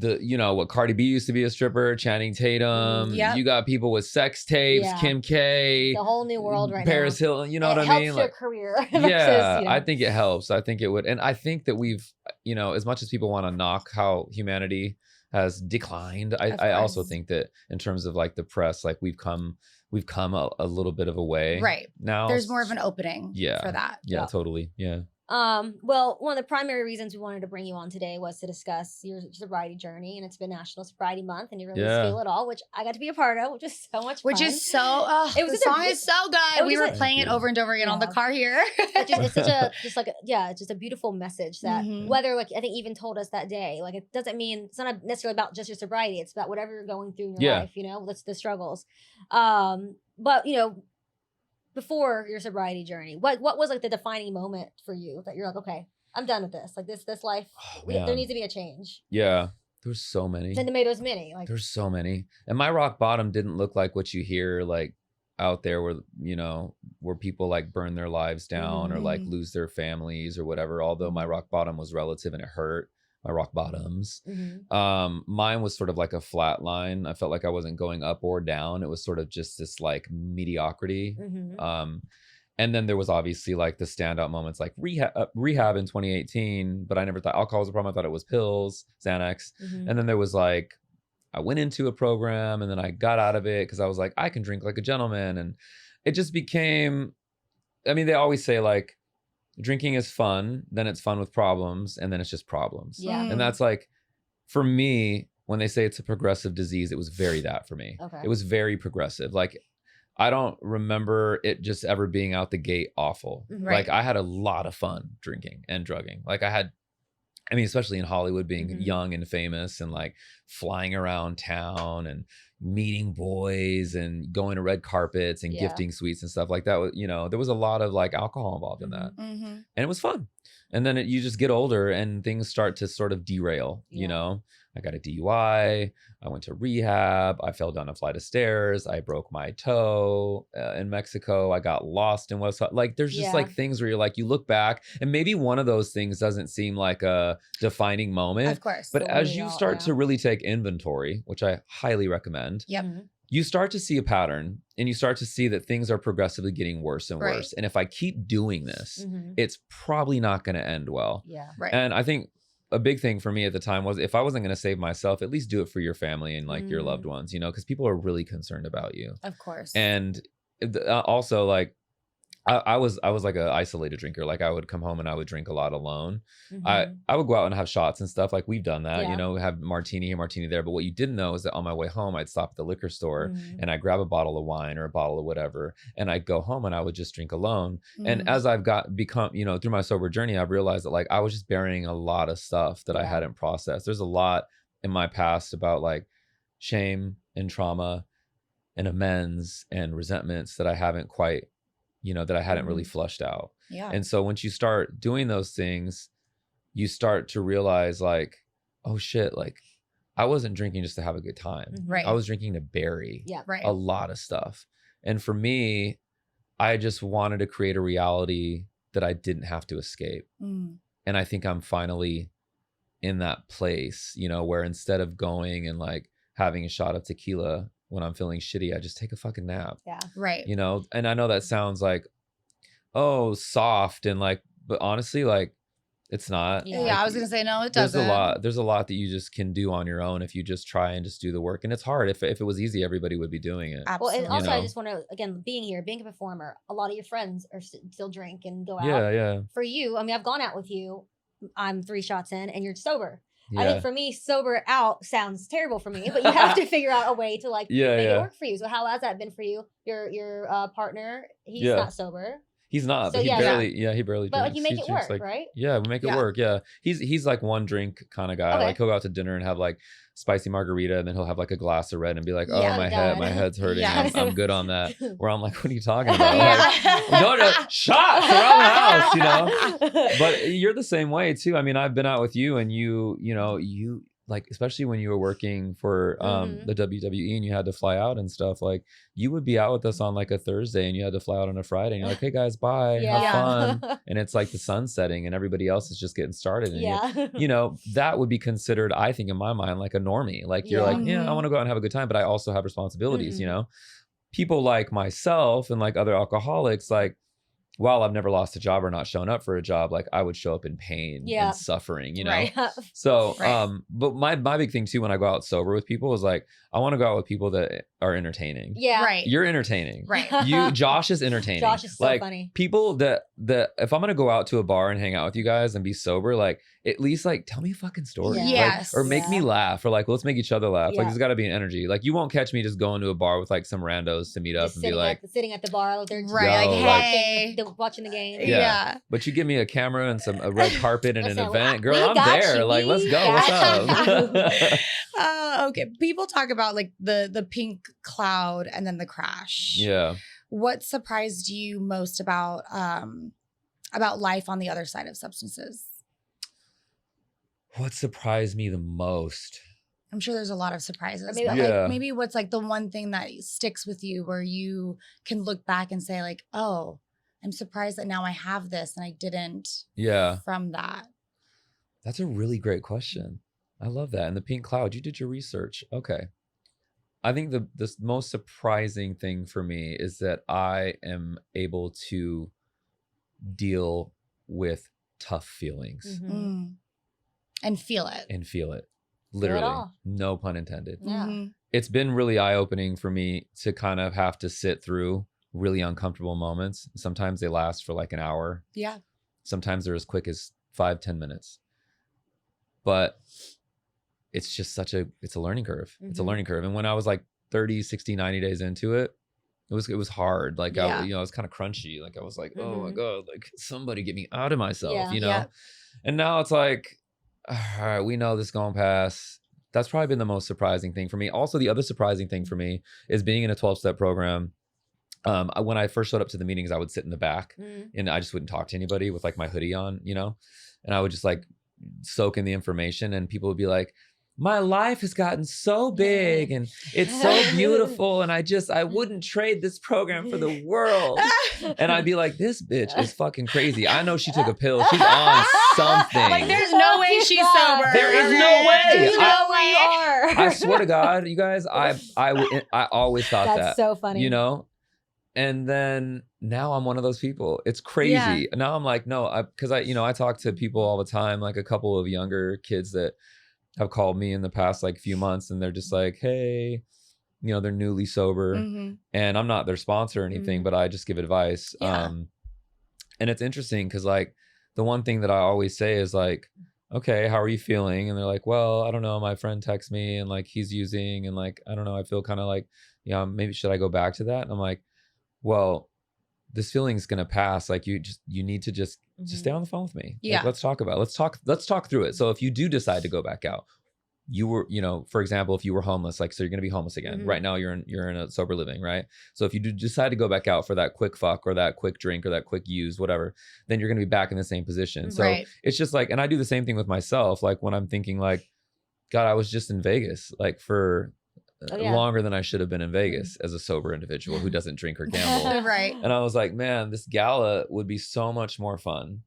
what Cardi B used to be a stripper, Channing Tatum. Yep. You got people with sex tapes, Yeah. Kim K, It's a whole new world right Paris now. Hilton. You know It what I helps mean? your Like, career. yeah, versus, you know. I think it helps. I think it would, and I think that we've, as much as people want to knock how humanity has declined, Of I also course. think that in terms of like the press, like we've come a little bit of a way Right. now. There's more of an opening Yeah. for that. Yeah, Yeah. totally. Yeah. Well, one of the primary reasons we wanted to bring you on today was to discuss your sobriety journey, and it's been National Sobriety Month, and you released Yeah. Feel It All, which I got to be a part of, which is so much fun. Which is so, It was the such a song big- is so it good. was We just were a- playing it over and over again on the Yeah. car here. it's such a it's just a beautiful message that Mhm. whether, like, I think even told us that day, like, it doesn't mean it's not necessarily about just your sobriety, it's about whatever you're going through in your Yeah. life, that's the struggles. But before your sobriety journey, what was like the defining moment for you that you're like, okay, I'm done with this, like this life, Oh, there man. needs to be a change. Yeah. There's so many. Then the tomatoes mini, like, There's so many. And my rock bottom didn't look like what you hear like out there where, where people like burn their lives down or like Mhm. lose their families or whatever. Although my rock bottom was relative and it hurt. My rock bottoms. mhm. Mine was sort of like a flat line. I felt like I wasn't going up or down. It was sort of just this like mediocrity. Mhm. And then there was obviously like the standout moments like rehab in 2018, but I never thought alcohol was a problem. I thought it was pills, Xanax. Mhm. And then there was like, I went into a program and then I got out of it because I was like, I can drink like a gentleman. And it just became, they always say like, drinking is fun, then it's fun with problems, and then it's just problems. Yeah. Mm. And that's like, for me, when they say it's a progressive disease, it was very that for me. Okay. It was very progressive. Like, I don't remember it just ever being out the gate awful. Mhm. Right. Like, I had a lot of fun drinking and drugging. Like, especially in Hollywood, being Mhm. young and famous and like flying around town and meeting boys and going to red carpets and Yeah. gifting sweets and stuff like that. There was a lot of like alcohol involved in that. Mhm. And it was fun. And then you just get older and things start to sort of derail, Yeah. I got a DUI. I went to rehab. I fell down a flight of stairs. I broke my toe in Mexico. I got lost in West. Like, there's just Yeah. like things where you're like, you look back and maybe one of those things doesn't seem like a defining moment. Of course. But So as we you all- start yeah. to really take inventory, which I highly recommend, Yep. Mhm. you start to see a pattern and you start to see that things are progressively getting worse and worse. And if I keep doing this, it's probably not going to end well. Yeah. Right. And I think a big thing for me at the time was, if I wasn't going to save myself, at least do it for your family and like your loved ones, you know, because people are really concerned about you. Of course. And also, like, I was like an isolated drinker. Like, I would come home and I would drink a lot alone. I would go out and have shots and stuff. Like, we've done that, you know, have martini here, martini there. But what you didn't know is that on my way home, I'd stop at the liquor store and I'd grab a bottle of wine or a bottle of whatever, and I'd go home and I would just drink alone. And as I've become, you know, through my sober journey, I've realized that like I was just burying a lot of stuff that I hadn't processed. There's a lot in my past about like shame and trauma and amends and resentments that I haven't quite, you know, that I hadn't really flushed out. Yeah. And so once you start doing those things, you start to realize like, oh shit, like I wasn't drinking just to have a good time. Right. I was drinking to bury Right. a lot of stuff. And for me, I just wanted to create a reality that I didn't have to escape. And I think I'm finally in that place, you know, where instead of going and like having a shot of tequila when I'm feeling shitty, I just take a fucking nap. Yeah. Right. You know, and I know that sounds like, oh, soft and like, but honestly, like it's not. Yeah. Like, I was gonna say no, it doesn't. There's a lot that you just can do on your own if you just try and just do the work. And it's hard. If it was easy, everybody would be doing it. Absolutely. Well, and also You I know? just want to, again, being a performer, a lot of your friends are still drink and go out. Yeah. For you, I mean, I've gone out with you. I'm 3 shots in and you're sober. Yeah. I think for me, sober out sounds terrible for me, but you have to figure out a way to like make it work for you. So how has that been for you? Your partner, he's not sober. He's not, So but he barely But like drinks. you make He it drinks, work, like, right? Yeah, we make it work. Yeah. He's like one drink kind of guy. Okay. Like he'll go out to dinner and have like spicy margarita, and then he'll have like a glass of red and be like, oh, Yeah. my head's hurting. Yes. I'm good on that. Where I'm like, what are you talking about? Like, no, shots around the house, you know? But you're the same way too. I mean, I've been out with you and you like, especially when you were working for the WWE and you had to fly out and stuff, like you would be out with us on like a Thursday and you had to fly out on a Friday and you're like, hey guys, bye, have fun. And it's like the sun setting and everybody else is just getting started. And you know, that would be considered, I think in my mind, like a normie. Like you're like, I want to go out and have a good time, but I also have responsibilities, you know? People like myself and like other alcoholics, like, while I've never lost a job or not shown up for a job, like I would show up in pain and suffering, you know? Right. So, but my big thing too, when I go out sober with people is like, I want to go out with people that are entertaining. Yeah. Right. You're entertaining. Right. Josh is entertaining. Josh is so like, funny. People that if I'm going to go out to a bar and hang out with you guys and be sober, like at least like tell me a fucking story. Yeah. Yes. Like, or make me laugh, or like, let's make each other laugh. Yeah. Like there's gotta be an energy. Like you won't catch me just going to a bar with like some randos to meet up Just and be like, sitting at the bar, they're just Right. Yo, Like, like- hey. watching the game. Yeah. But you give me a camera and a red carpet and an Listen, event, we girl, I'm got there. you. Like, let's We go. What's got up? Okay. People talk about like the pink cloud and then the crash. Yeah. What surprised you most about life on the other side of substances? What surprised me the most? I'm sure there's a lot of surprises. Or maybe- But Yeah. like maybe what's like the one thing that sticks with you where you can look back and say like, oh, I'm surprised that now I have this and I didn't Yeah. from that. That's a really great question. I love that. And the pink cloud, you did your research. Okay. I think the most surprising thing for me is that I am able to deal with tough feelings Mhm. And feel it. and feel it. Feel it Literally. all. No pun intended. Yeah. Mhm. It's been really eye-opening for me to kind of have to sit through really uncomfortable moments. Sometimes they last for like an hour. Yeah. Sometimes they're as quick as 5-10 minutes. But it's just it's a learning curve. It's a Mhm. learning curve. And when I was like 30, 60, 90 days into it, it was hard. Like Yeah. I was kind of crunchy. Like I was like, oh my Mhm. God, like somebody get me out of myself, Yeah. you know? Yeah. And now it's like, all right, we know this going past. That's probably been the most surprising thing for me. Also, the other surprising thing for me is being in a 12-step program. When I first showed up to the meetings, I would sit in the back Mhm. and I just wouldn't talk to anybody with like my hoodie on, you know? And I would just like soak in the information and people would be like, my life has gotten so big and it's so beautiful. And I wouldn't trade this program for the world. And I'd be like, this bitch is fucking crazy. I know she took a pill. She's on something. Like, there's no way she's sober. There is no way. You know where you are. I swear to God, you guys, I always thought that. That's so funny. You know? And then now I'm one of those people. It's crazy. Yeah. Now I'm like, no, because I talk to people all the time, like a couple of younger kids that have called me in the past like few months, and they're just like, hey, they're newly sober, and I'm not their sponsor or anything, but I just give advice. Yeah. And it's interesting because like the one thing that I always say is like, okay, how are you feeling? And they're like, well, I don't know. My friend texts me and like he's using, and like, I don't know. I feel kind of like, maybe should I go back to that? And I'm like, well, this feeling is gonna pass. Like you need to just stay on the phone with me. Yeah. Like, let's talk about it. Let's talk through it. So if you do decide to go back out, you were, for example, if you were homeless, like, so you're gonna be homeless again. Right now you're in a sober living, right? So if you do decide to go back out for that quick fuck or that quick drink or that quick use, whatever, then you're gonna be back in the same position. So it's just like, and I do the same thing with myself. Like when I'm thinking like, God, I was just in Vegas, like for longer than I should have been in Vegas as a sober individual who doesn't drink or gamble. Right. And I was like, man, this gala would be so much more fun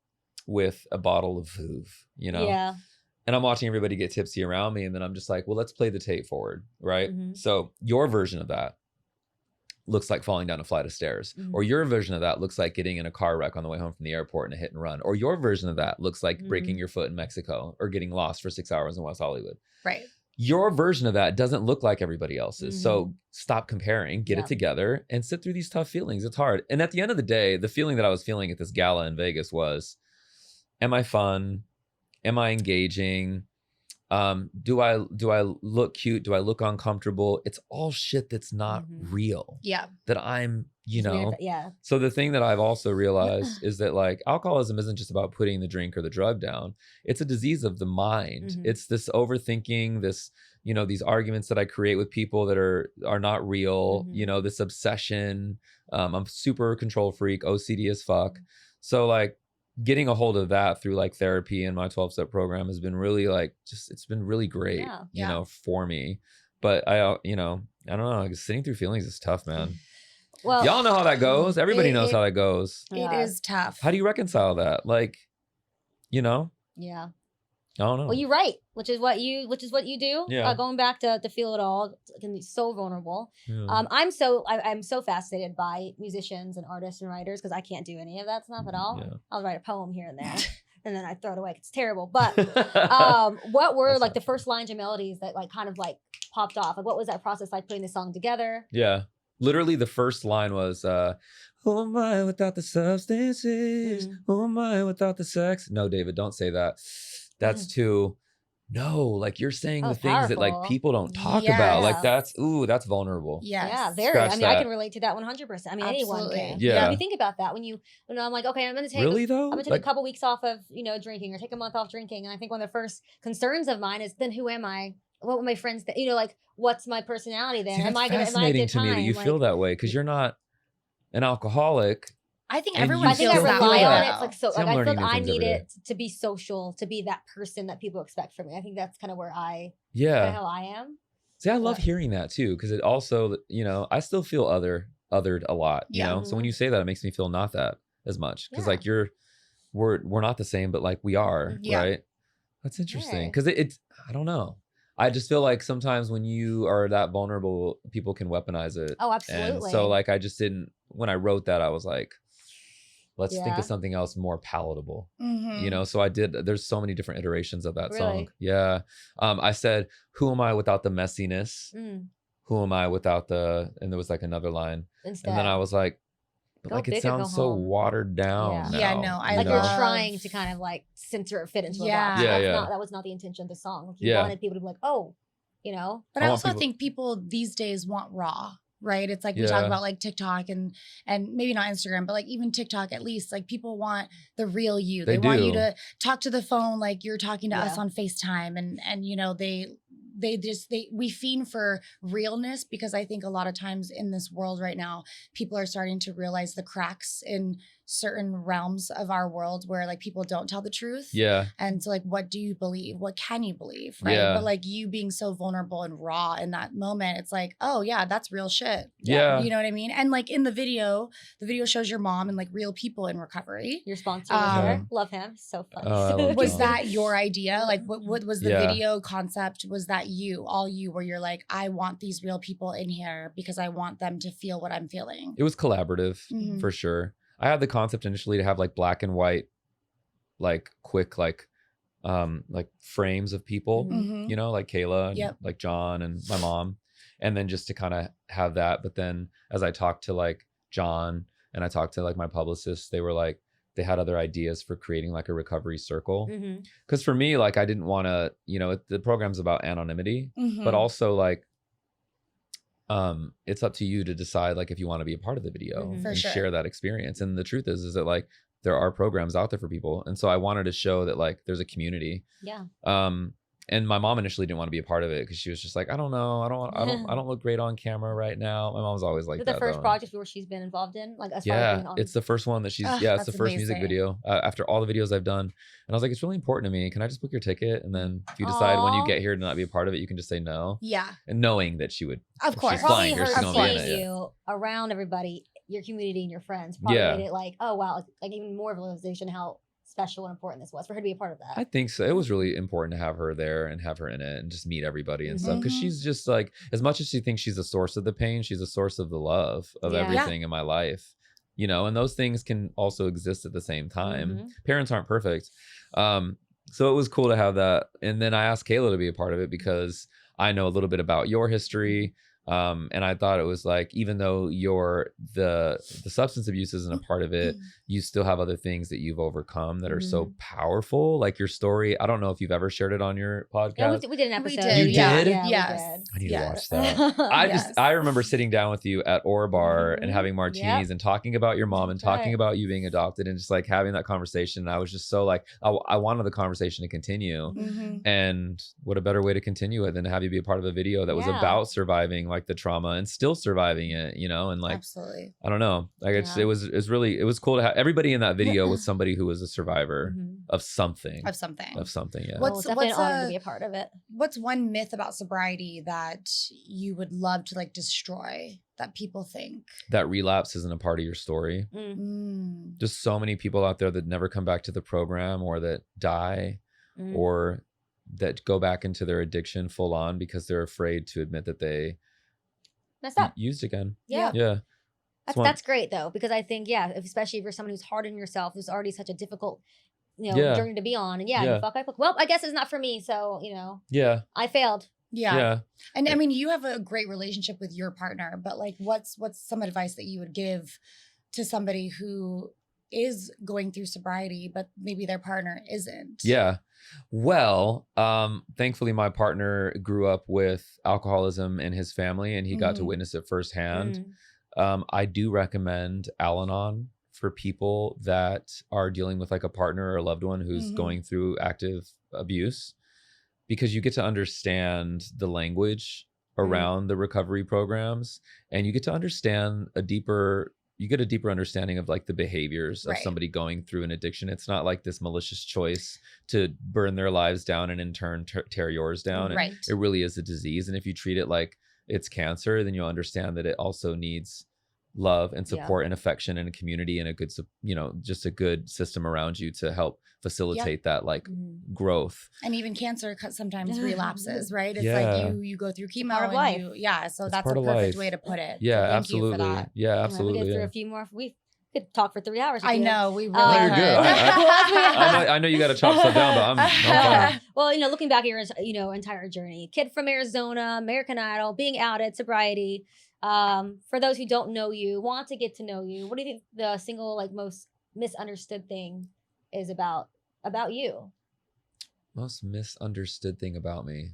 with a bottle of Vouv, Yeah. And I'm watching everybody get tipsy around me. And then I'm just like, well, let's play the tape forward. Right. So your version of that looks like falling down a flight of stairs, or your version of that looks like getting in a car wreck on the way home from the airport in a hit and run, or your version of that looks like breaking your foot in Mexico or getting lost for 6 hours in West Hollywood. Right. Your version of that doesn't look like everybody else's. So stop comparing, get it together, and sit through these tough feelings. It's hard. And at the end of the day, the feeling that I was feeling at this gala in Vegas was, am I fun? Am I engaging? Do I look cute? Do I look uncomfortable? It's all shit that's not real. Yeah. That I'm, Yeah. So the thing that I've also realized is that like alcoholism isn't just about putting the drink or the drug down. It's a disease of the mind. It's this overthinking, this, these arguments that I create with people that are not real, this obsession. I'm a super control freak, OCD as fuck. So like getting a hold of that through like therapy and my 12-step program has been really like, it's been really great, for me. But I don't know, like sitting through feelings is tough, man. Well, y'all know how that goes. Everybody knows how that goes. It is tough. How do you reconcile that? Like, Yeah. I don't know. Well, you're right, which is what you do. Yeah. Going back to feel it all can be so vulnerable. Yeah. I'm so fascinated by musicians and artists and writers because I can't do any of that stuff at all. Yeah. I'll write a poem here and there, and then I throw it away. It's terrible. But what were like the first lines or melodies that like kind of like popped off? Like what was that process like putting the song together? Yeah. Literally the first line was, who am I without the substances? Who am I without the sex? No, David, don't say that. That's too, no, like you're saying the things that like people don't talk about. Like that's vulnerable. Yes. Yeah, very. Scratch I mean, that. I can relate to that 100%. I mean, anyone Absolutely. can. Yeah. If you think about that, when I'm like, okay, I'm going to take Really though? I'm gonna take a couple weeks off of, drinking or take a month off drinking. And I think one of the first concerns of mine is then who am I? What will my friends think? Like, what's my personality then? See, Am I that's gonna fascinating to me that you feel that way because you're not an alcoholic. I think And everyone I think I feels that rely way. on though. it. Like so, See, like I'm I feel learning new like I things every need day. it to be social, to be that person that people expect from me. I think that's kind of where kinda Yeah. how I am. See, I love But- hearing that too because it also, I still feel othered a lot. You Yeah. know, so when you say that, it makes me feel not that as much because Yeah. like we're not the same, but like we are, Yeah. right? That's interesting Yeah. because it's I don't know. I just feel like sometimes when you are that vulnerable, people can weaponize it. Oh, And absolutely. so like I just didn't when I wrote that, I was like, let's think Yeah. of something else more palatable. Mhm. So I did, there's so many different iterations of that Really? song. Yeah. I said, who am I without the messiness? Who am I without and there was like another line. Instead. And then I was like, but Go like big it or go sounds so home. watered down. Yeah. Now, Yeah, no, I like you you're know? love- trying to kind of like center or fit into Yeah. a box. Yeah, That's yeah. that was not the intention of the song. Like you Yeah. wanted people to be like, oh, But I I want also people- think people these days want raw, right? It's like we talk Yeah. about like TikTok and maybe not Instagram, but like even TikTok at least, like people want the real you. They want you do. to talk to the phone like you're talking to us Yeah. on FaceTime and we fiend for realness because I think a lot of times in this world right now, people are starting to realize the cracks in certain realms of our world where like people don't tell the truth. Yeah. And so like, what do you believe? What can you believe? Right. Yeah. But like you being so vulnerable and raw in that moment, it's like, oh yeah, that's real shit. Yeah. You know what I mean? And like in the video shows your mom and like real people in recovery. Your sponsor was there. Love him. So funny. I love Was John. that your idea? Like what was the Yeah. video concept? Was that all you, where you're like, I want these real people in here because I want them to feel what I'm feeling? It was collaborative Mhm. for sure. I had the concept initially to have like black and white, like quick, like frames of people, Mhm. you know, like Kayla and Yep. like John and my mom. And then just to kind of have that. But then as I talked to like John and I talked to like my publicist, they were like, they had other ideas for creating like a recovery circle. Mhm. Because for me, like I didn't want to, you know, the program's about anonymity, Mhm. but also like it's up to you to decide like if you want to be a part of the video Mhm. For and sure. share that experience. And the truth is that like there are programs out there for people. And so I wanted to show that like there's a community. Yeah. And my mom initially didn't want to be a part of it because she was just like, I don't know, I don't look great on camera right now. My mom's always like Is it that. the first though. project where she's been involved in? Like as far as Yeah, being on it's the first one that she's it's that's the first music amazing. video after all the videos I've done. And I was like, it's really important to me. Can I just book your ticket? And then if you decide when you Aw. get here to not be a part of it, you can just say no. Yeah. And knowing that she would, Of if course. she's probably flying here, her she's gonna be in seeing it. Yeah. you around everybody, your community and your friends, probably Yeah. made it like, oh wow, like even more realization how special and important this was for her to be a part of that. I think so. It was really important to have her there and have her in it and just meet everybody and stuff. Because Mhm. she's just like, as much as she thinks she's a source of the pain, she's a source of the love of Yeah. everything in my life. You know, and those things can also exist at the same time. Mhm. Parents aren't perfect. So it was cool to have that. And then I asked Kayla to be a part of it because I know a little bit about your history. And I thought it was like, even though the substance abuse isn't a part of it, you still have other things that you've overcome that are so powerful. Like your story. I don't know if you've ever shared it on your podcast. Yeah, we did an We episode. did. You yeah, did? Yeah, Yes. I need to watch Yes. that. Yes. I remember sitting down with you at Ora Bar and Mhm. having martinis and talking about your mom and That's talking right. about you being adopted and just like having that conversation. And I was just so like, I wanted the conversation to continue. Mhm. And what a better way to continue it than to have you be a part of a video that was Yeah. about surviving like the trauma and still surviving it, you know? And like, Absolutely. I don't know. Like Yeah. it was cool to have everybody in that video was somebody who was a survivor Mhm. of something. Of something. Of something, yeah. What- Well, it's definitely what's an honor a- to be a part of it. What's one myth about sobriety that you would love to like destroy that people think? That relapse isn't a part of your story. Mm. Just so many people out there that never come back to the program or that die Mm. or that go back into their addiction full on because they're afraid to admit that they Messed up. used again. Yeah. Yeah. That's great though, because I think, especially if you're someone who's hard on yourself, who's already such a difficult, Yeah. journey to be on. And you Yeah. fuck, well, I guess it's not for me. So, Yeah. I failed. Yeah. Yeah. And I mean, you have a great relationship with your partner, but like, what's some advice that you would give to somebody who is going through sobriety, but maybe their partner isn't? Yeah. Well, thankfully my partner grew up with alcoholism in his family and he got to Mhm. witness it firsthand. Mm. I do recommend Al-Anon for people that are dealing with like a partner or a loved one who's Mhm. going through active abuse, because you get to understand the language around the recovery programs and you get to understand a deeper understanding of like the behaviors of Right. somebody going through an addiction. It's not like this malicious choice to burn their lives down and in turn tear yours down. Right. It really is a disease. And if you treat it like it's cancer, then you'll understand that it also needs love and support and affection and a community and a good, just a good system around you to help facilitate that like Mhm. growth. And even cancer sometimes relapses, right? It's Yeah. like you go through chemo part of and life. so It's that's part a of perfect life. way to put it. Yeah, So thank you for absolutely. that. Yeah, We absolutely. get through Yeah. a few more. We could talk for 3 hours. I if you- know we really No, you're could. good. I know you got to chop stuff down, but I'm fine. Well, looking back at your, entire journey, kid from Arizona, American Idol, being outed, sobriety. For those who don't know you, want to get to know you, what do you think the single like most misunderstood thing is about you, Most misunderstood thing about me.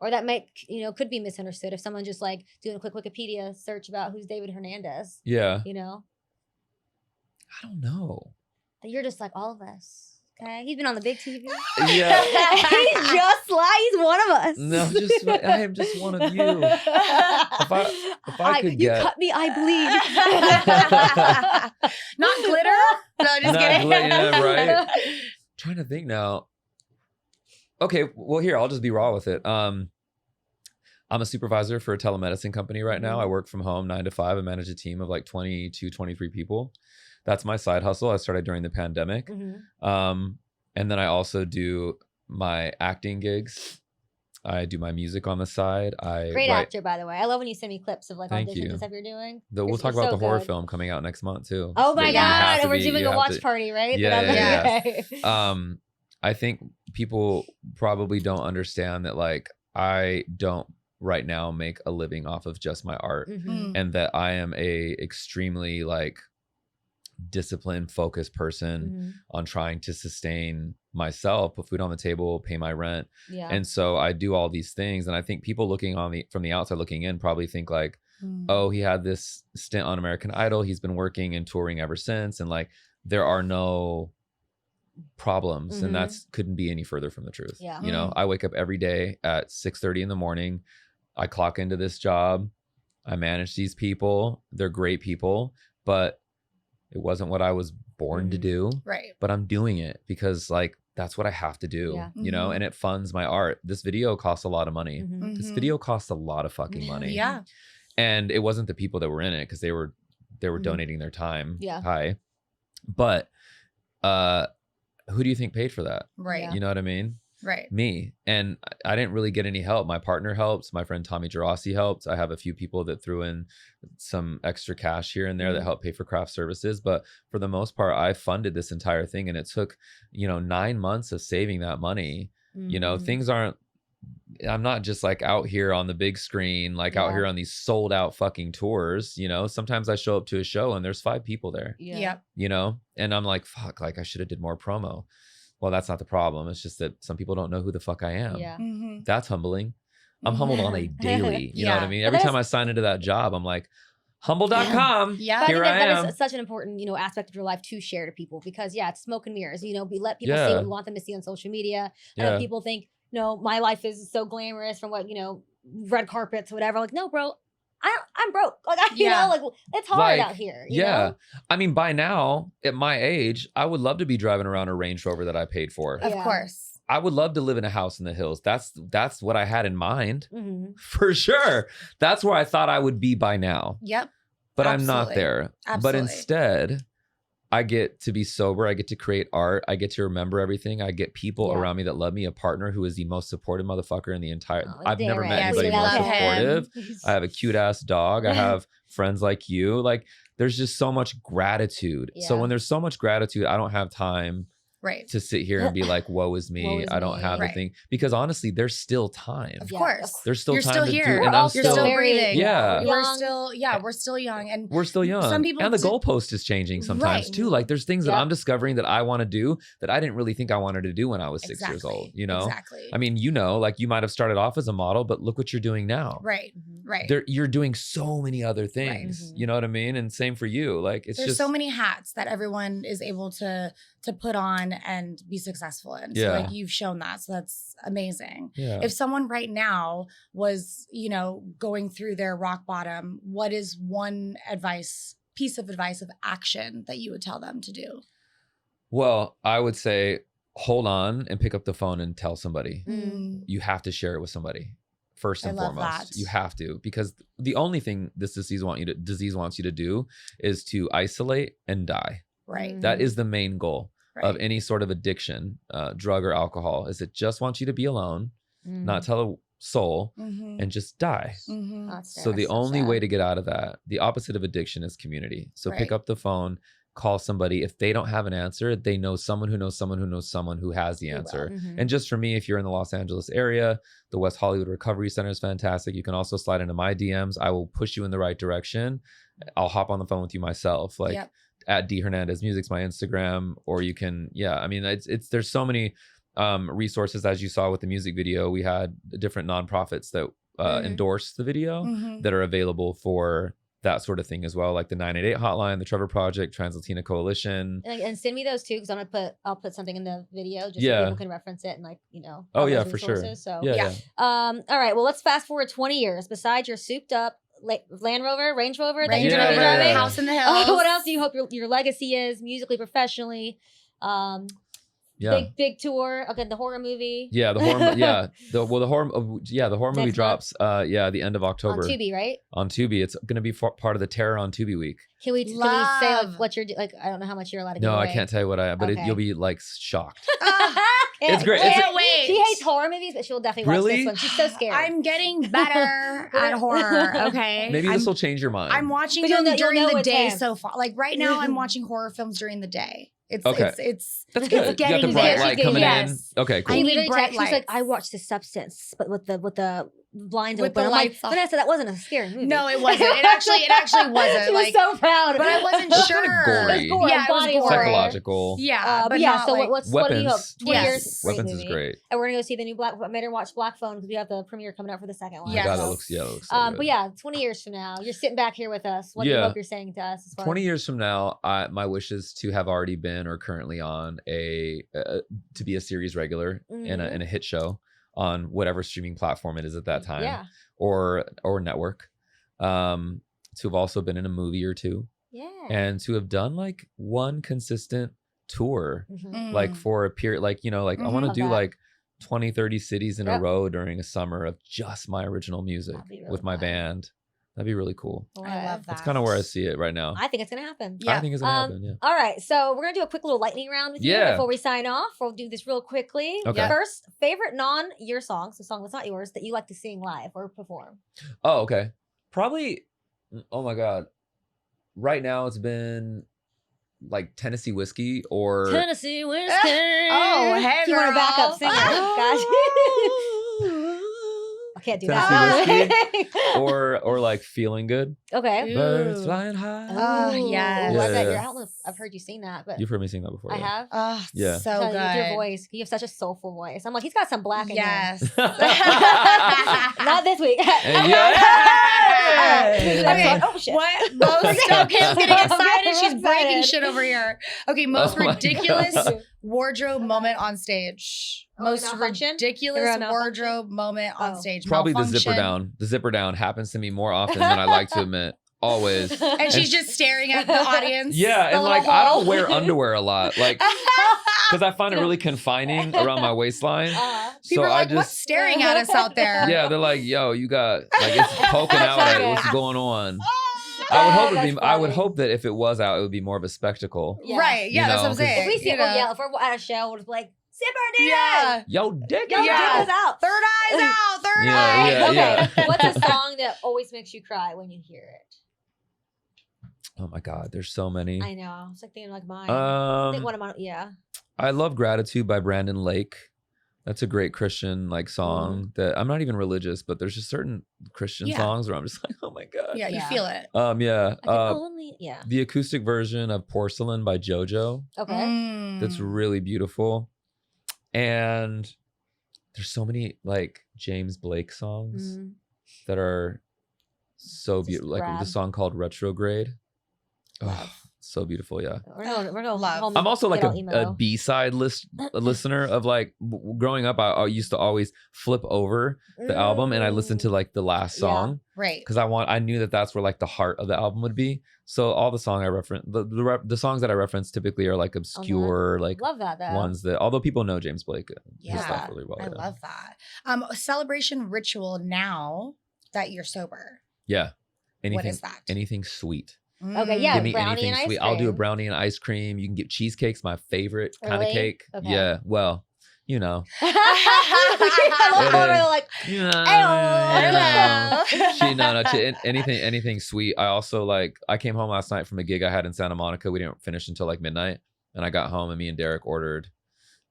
or that might could be misunderstood if someone just like doing a quick Wikipedia search about who's David Hernandez? Yeah. You know, I don't know. that you're just like all of us Okay, he's been on the big TV. Yeah. He's just like he's one of us. No, I am just one of you. If I could you get cut me, I bleed. Not glitter. No, just Not kidding. yeah, right. Trying to think now. Okay, well here I'll just be raw with it. I'm a supervisor for a telemedicine company right now. I work from home 9 to 5. I manage a team of like 22, 23 people. That's my side hustle. I started during the pandemic. And then I also do my acting gigs. I do my music on the side. Great actor, by the way. I love when you send me clips of like Thank auditions you. and stuff you're doing. We'll talk about the horror film coming out next month too. Oh my God. And we're you doing a have watch to- party, right? Yeah, Okay. I think people probably don't understand that like I don't right now make a living off of just my art, and that I am a extremely like disciplined, focused person on trying to sustain myself, put food on the table, pay my rent. Yeah. And so I do all these things, and I think people looking from the outside looking in probably think like, oh, he had this stint on American Idol, he's been working and touring ever since, and like there are no problems, and that's couldn't be any further from the truth. Yeah. You know, I wake up every day at 6:30 in the morning. I clock into this job. I manage these people. They're great people, but it wasn't what I was born to do. Right. But I'm doing it because like that's what I have to do, Yeah. you know, and it funds my art. This video costs a lot of money. This video costs a lot of fucking money. Yeah. And it wasn't the people that were in it because they were donating their time. Yeah. Hi. But who do you think paid for that? Right. Yeah. You know what I mean? Right. Me. And I didn't really get any help. My partner helps. My friend Tommy Gerasi helped. I have a few people that threw in some extra cash here and there that helped pay for craft services. But for the most part, I funded this entire thing. And it took, 9 months of saving that money. You know, I'm not just like out here on the big screen, like out here on these sold out fucking tours. You know, sometimes I show up to a show and there's 5 people there, Yep. you know, and I'm like, fuck, like I should have did more promo. Well, that's not the problem. It's just that some people don't know who the fuck I am. Yeah. That's humbling. I'm humbled on a daily. You know what I mean? But Every that time I sign into that job, I'm like, humble.com. Yeah. But Here I that am. is such an important, aspect of your life to share to people because it's smoke and mirrors. We let people see Yeah. what we want them to see on social media. And Yeah. then people think, no, my life is so glamorous from what, red carpets, whatever. Like, no, bro, I'm broke. Like, it's hard Like, out here. You Yeah. know? I mean, by now, at my age, I would love to be driving around a Range Rover that I paid for. Of Yeah. course. I would love to live in a house in the hills. That's what I had in mind. Mhm. For sure. That's where I thought I would be by now. Yep. But I'm not Absolutely. there. But Absolutely. instead, I get to be sober. I get to create art. I get to remember everything. I get people Yeah. around me that love me, a partner who is the most supportive motherfucker in the entire. Oh, I've never Darren. met Yes, anybody we more love him. supportive. I have a cute ass dog. I have friends like you. Like there's just so much gratitude. So Yeah. when there's so much gratitude, I don't have time Right. to sit here and be like, woe is me. Woe is I don't me. have the Right. thing. Because honestly, there's still time. Of Yeah. course. There's still You're time still to here. do. We're And all I'm You're still, still very breathing. Yeah. We're young. still young. And we're still young. Some people and the do- goalpost is changing sometimes Right. too. Like there's things that Yeah. I'm discovering that I want to do that I didn't really think I wanted to do when I was 6 years old, you know? Exactly. I mean, like you might have started off as a model, but look what you're doing now. Right. Mhm. Right. You're doing so many other things. Mhm. You know what I mean? And same for you. Like it's There's just so many hats that everyone is able to put on and be successful in. So Yeah. like you've shown that. So that's amazing. yeah. If someone right now was, going through their rock bottom, what is one piece of advice of action that you would tell them to do? Well, I would say hold on and pick up the phone and tell somebody. Mm. You have to share it with somebody first I and love foremost. that. You have to, because the only thing this disease wants you to do is to isolate and die. Right. Mm. That is the main goal Right. of any sort of addiction, drug or alcohol, is it just wants you to be alone, not tell a soul, Mm-hmm. and just die. Mm-hmm. That's So the so only sad. way to get out of that, the opposite of addiction is community. So pick Right. up the phone, call somebody. If they don't have an answer, they know someone who knows someone who knows someone who has the Who will. answer. Mhm. And just for me, if you're in the Los Angeles area, the West Hollywood Recovery Center is fantastic. You can also slide into my DMs. I will push you in the right direction. I'll hop on the phone with you myself. Like Yep. at D Hernandez Music's my Instagram, or you can, I mean, it's there's so many resources. As you saw with the music video, we had different nonprofits that Mhm. endorsed the video Mm-hmm. that are available for that sort of thing as well, like the 988 hotline, the Trevor Project, Trans Latina Coalition. And send me those too, because I'll put something in the video just so Yeah. people can reference it and like, you know. Oh have yeah, those for sure. resources. So Yeah. all right. Well, let's fast forward 20 years. Besides your souped up Land Rover, Range Rover that you're gonna be driving, House in the Hills. what else do you hope your legacy is musically, professionally? Big tour. Okay, the horror movie. Yeah, the horror. The horror movie Next drops. The end of October On Tubi, right? On Tubi, it's gonna be part of the Terror on Tubi week. Can we say like what you're like? I don't know how much you're allowed to. No, give I away. can't tell you what but you'll be like shocked. It's great. Can't wait. She hates horror movies, but she'll definitely watch this one. She's so scared. I'm getting better at horror. Okay, Maybe this will change your mind. I'm watching But you'll them know- during you'll know the it's day him. so far. Like right now, I'm watching horror films during the day. It's Okay. it's That's good. You got the getting bright there. light She's coming getting- in. yes. Okay, cool. I She need literally bright texted, she's like, lights. I watched The Substance, but with the blinds With open. the I'm like, lights off. Vanessa, that wasn't a scary movie. No, it wasn't. It actually wasn't. She was Like, so proud. but I wasn't It's sure. kinda gory. It was gore, Yeah, it was body gore. horror. Psychological. Yeah, But yeah, not so like, what do you hope? Weapons. 20 Yes. years. Great Weapons is movie. great. And we're gonna go see the new Black. Made her watch Black Phone because we have the premiere coming out for the second one. Yes. God, that looks so good. But yeah, 20 years from now, you're sitting back here with us. What do you Yeah. hope you're saying to us? As far 20 years from now, my wish is to have already been or currently on to be a series regular in a hit show on whatever streaming platform it is at that time, Yeah. or network. To have also been in a movie or two, Yeah. and to have done like one consistent tour, Mhm. like for a period, like I want to Love do that. like 20-30 cities in a Yep. row during a summer of just my original music That'd be really with my fun. band. That'd be really cool. I love that. That's kind of where I see it right now. I think it's gonna happen. Yeah. I think it's gonna happen. Yeah. All right, so we're gonna do a quick little lightning round with you Yeah. before we sign off. We'll do this real quickly. Okay. First, favorite non-your song, so song that's not yours that you like to sing live or perform. Oh, okay. Probably. Oh my God. Right now, it's been like Tennessee Whiskey or Tennessee whiskey. Oh, hey, If you want a girl. backup singer, gosh. I can't do Tennessee that. or like Feeling Good. Okay. Ooh. Birds flying high. Oh, Ooh, yes. I bet Yeah. I don't know if I've heard you sing that, but You've heard me sing that before. I yeah. have. Oh, Yeah. so Tell good. you, with your voice, you have such a soulful voice. I'm like, he's got some black in him. Yes. Not this week. Yeah. Okay. Oh shit. What most? Okay, I'm getting excited. She's I'm breaking excited. shit over here. Okay, most Oh my ridiculous God. wardrobe moment on stage. Oh, Most malfunction? ridiculous Ever a malfunction? wardrobe moment on Oh. stage. Probably the Malfunction. zipper down. The zipper down happens to me more often than I like to admit. Always. And she's just staring at the audience. Yeah, and little like I hole. don't wear underwear a lot, like because I find it really confining around my waistline. People So are I like, what's just staring at us out there? yeah, they're like, yo, you got like it's poking out at it. What's going on? Oh, I would hope that if it was out, it would be more of a spectacle. Yeah. Right. Yeah, You that's what know, I'm 'cause- saying. If we see you know. if we're at a show, we'll just be like, zipper dude. Yeah. Yo, dick. Yo, Yeah. dick is out. Third eye's out. Third Yeah, eye. yeah, Okay. yeah. What's a song that always makes you cry when you hear it? Oh my God, there's so many. I know. I was like thinking like mine. I think one of mine. Yeah. I love Gratitude by Brandon Lake. That's a great Christian like song that I'm not even religious, but there's just certain Christian Yeah. songs where I'm just like, oh my God. Yeah, you Yeah. feel it. Yeah. I can only. Yeah. The acoustic version of Porcelain by JoJo. Okay. Mm. That's really beautiful. And there's so many like James Blake songs Mhm. that are so Just beautiful. Like grab. the song called Retrograde. Oh, Love. so beautiful. Yeah. We're gonna Love. home I'm also like get all emo. a B-side listener of like growing up. I used to always flip over the album and I listened to like the last Yeah. song Right. because I knew that that's where like the heart of the album would be. So all the song I reference, the songs that I reference typically are like obscure, like Love that though. ones that although people know James Blake, his Yeah. stuff really well. I yeah. love that. A celebration ritual now that you're sober. Yeah. Anything, What is that? Anything sweet. Okay, yeah. Give me brownie anything and ice sweet. I'll do a cream. brownie and ice cream. You can get cheesecake's my favorite kind of Really? cake. Okay. Yeah. Well, you know. I love how they're like, You know, Hello. anything sweet. I also like. I came home last night from a gig I had in Santa Monica. We didn't finish until like midnight, and I got home and me and Derek ordered.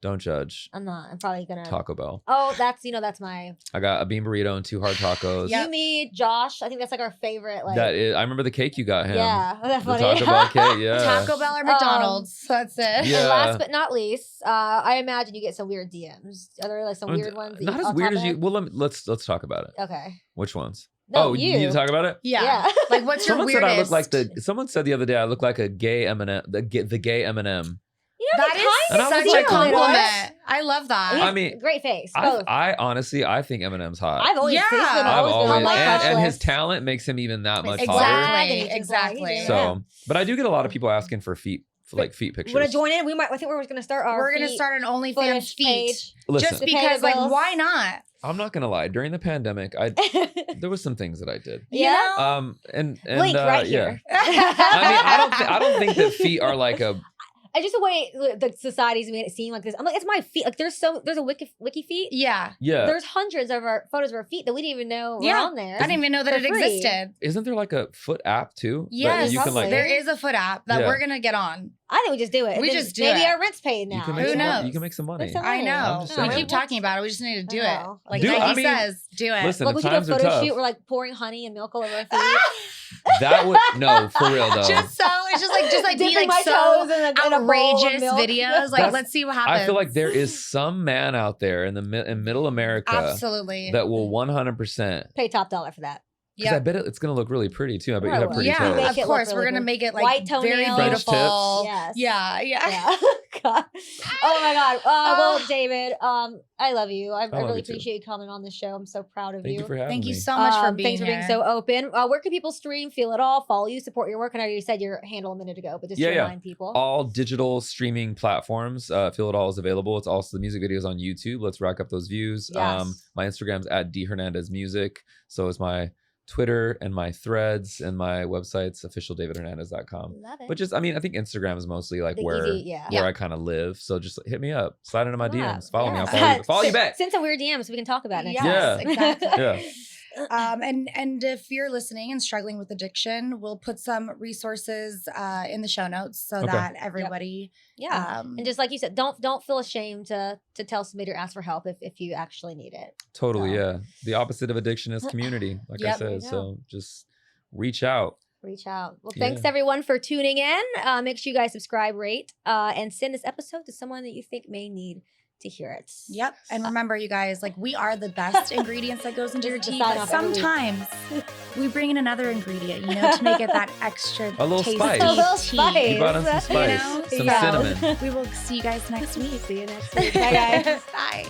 Don't judge. I'm not. I'm probably gonna. Taco Bell. Oh, that's my. I got a bean burrito and 2 hard tacos. Yep. You, me, Josh. I think that's like our favorite. Like, That is. I remember the cake you got him. yeah, that's The funny. Taco Bell cake. Yeah. Taco Bell or McDonald's. That's it. Yeah. And last but not least, I imagine you get some weird DMs. Are there like some weird ones? that Not you- as on weird top as of you. it? Well, let's talk about it. Okay. Which ones? Oh, you. you need to talk about it? Yeah. Like, what's your Someone weirdest? said I look like someone said the other day I look like a gay Eminem, the gay Eminem. You know, That the And I is was such like, a compliment. what? I love that. He's I mean, great face. Both. I honestly, I think Eminem's hot. I've always, Yeah. he's been I've always been on my crush and his list. talent makes him even that much hotter. Exactly. Exactly. Exactly. So, but I do get a lot of people asking for feet pictures. Want to join in? I think we're going to start our We're gonna feet start an OnlyFans footage feet. page. Listen, Just To pay because, the like, bills. why not? I'm not gonna lie. During the pandemic, there was some things that I did. Yeah. And Link right yeah. here. I mean, I don't think that feet are like a. I just the way the society's made it seem like this. I'm like, it's my feet. Like there's a wiki feet. Yeah. Yeah. There's hundreds of our photos of our feet that we didn't even know were Yeah. on there. I didn't even know that For it free. existed. Isn't there like a foot app too? that Yes, you can like. there is a foot app that Yeah. we're gonna get on. I think we just do it. We Then just do maybe it. our rent's paid now. You can Who make some knows? money. You can make some money. Make some I money. know. I'm just We saying. keep talking about it. We just need to do it. know. Like Dude, Nike I mean, says, do it. Listen, Like we the should do a times are photo tough. shoot. We're like pouring honey and milk all over our feet. That would no, for real though. Just so it's just like be Dipping my like so toes in a bowl of outrageous milk. videos. Like, That's- let's see what happens. I feel like there is some man out there in middle America absolutely. that will 100%. Pay top dollar for that. Because I bet it's gonna look really pretty too. I bet you Right, have well, pretty yeah, toes. Make of it look course. really We're gonna good. make it like White very toenails. French beautiful. Yes. Yeah, yeah. Yeah. God. Oh my God. Well, David, I love you. I love really you too. appreciate you coming on the show. I'm so proud of Thank you for having Thank me. you so much for being thanks for being here. so open. Where can people stream, feel it all, follow you, support your work? And I know you said your handle a minute ago, but just to remind people. All digital streaming platforms. Feel It All is available. It's also the music videos on YouTube. Let's rack up those views. Yes. My Instagram's at D Hernandez Music. So is my Twitter and my threads, and my website's officialdavidhernandez.com. Love it. But just, I mean, I think Instagram is mostly like The where easy, I kind of live. So just hit me up, slide into my Yeah, DMs, follow me. yeah. I'll follow you back. Send some weird DMs so we can talk about it. Yes, Yeah. exactly. Yeah. And if you're listening and struggling with addiction, we'll put some resources in the show notes so Okay. that everybody Yeah. And just like you said, don't feel ashamed to tell somebody or ask for help if you actually need it. Totally. So. Yeah. The opposite of addiction is community, like I Yep. There you said. go. So just reach out. Reach out. Well, Yeah. thanks everyone for tuning in. Make sure you guys subscribe, rate, and send this episode to someone that you think may need to hear it. Yep. And remember, you guys, like, we are the best ingredients that goes into your Just to tea. sign But off every week. sometimes we bring in another ingredient, to make it that extra A little tasty spice. A little tea. spice. You brought in some You spice, know? some Yeah. cinnamon. We will see you guys next week. See you next week. Bye, guys. Bye.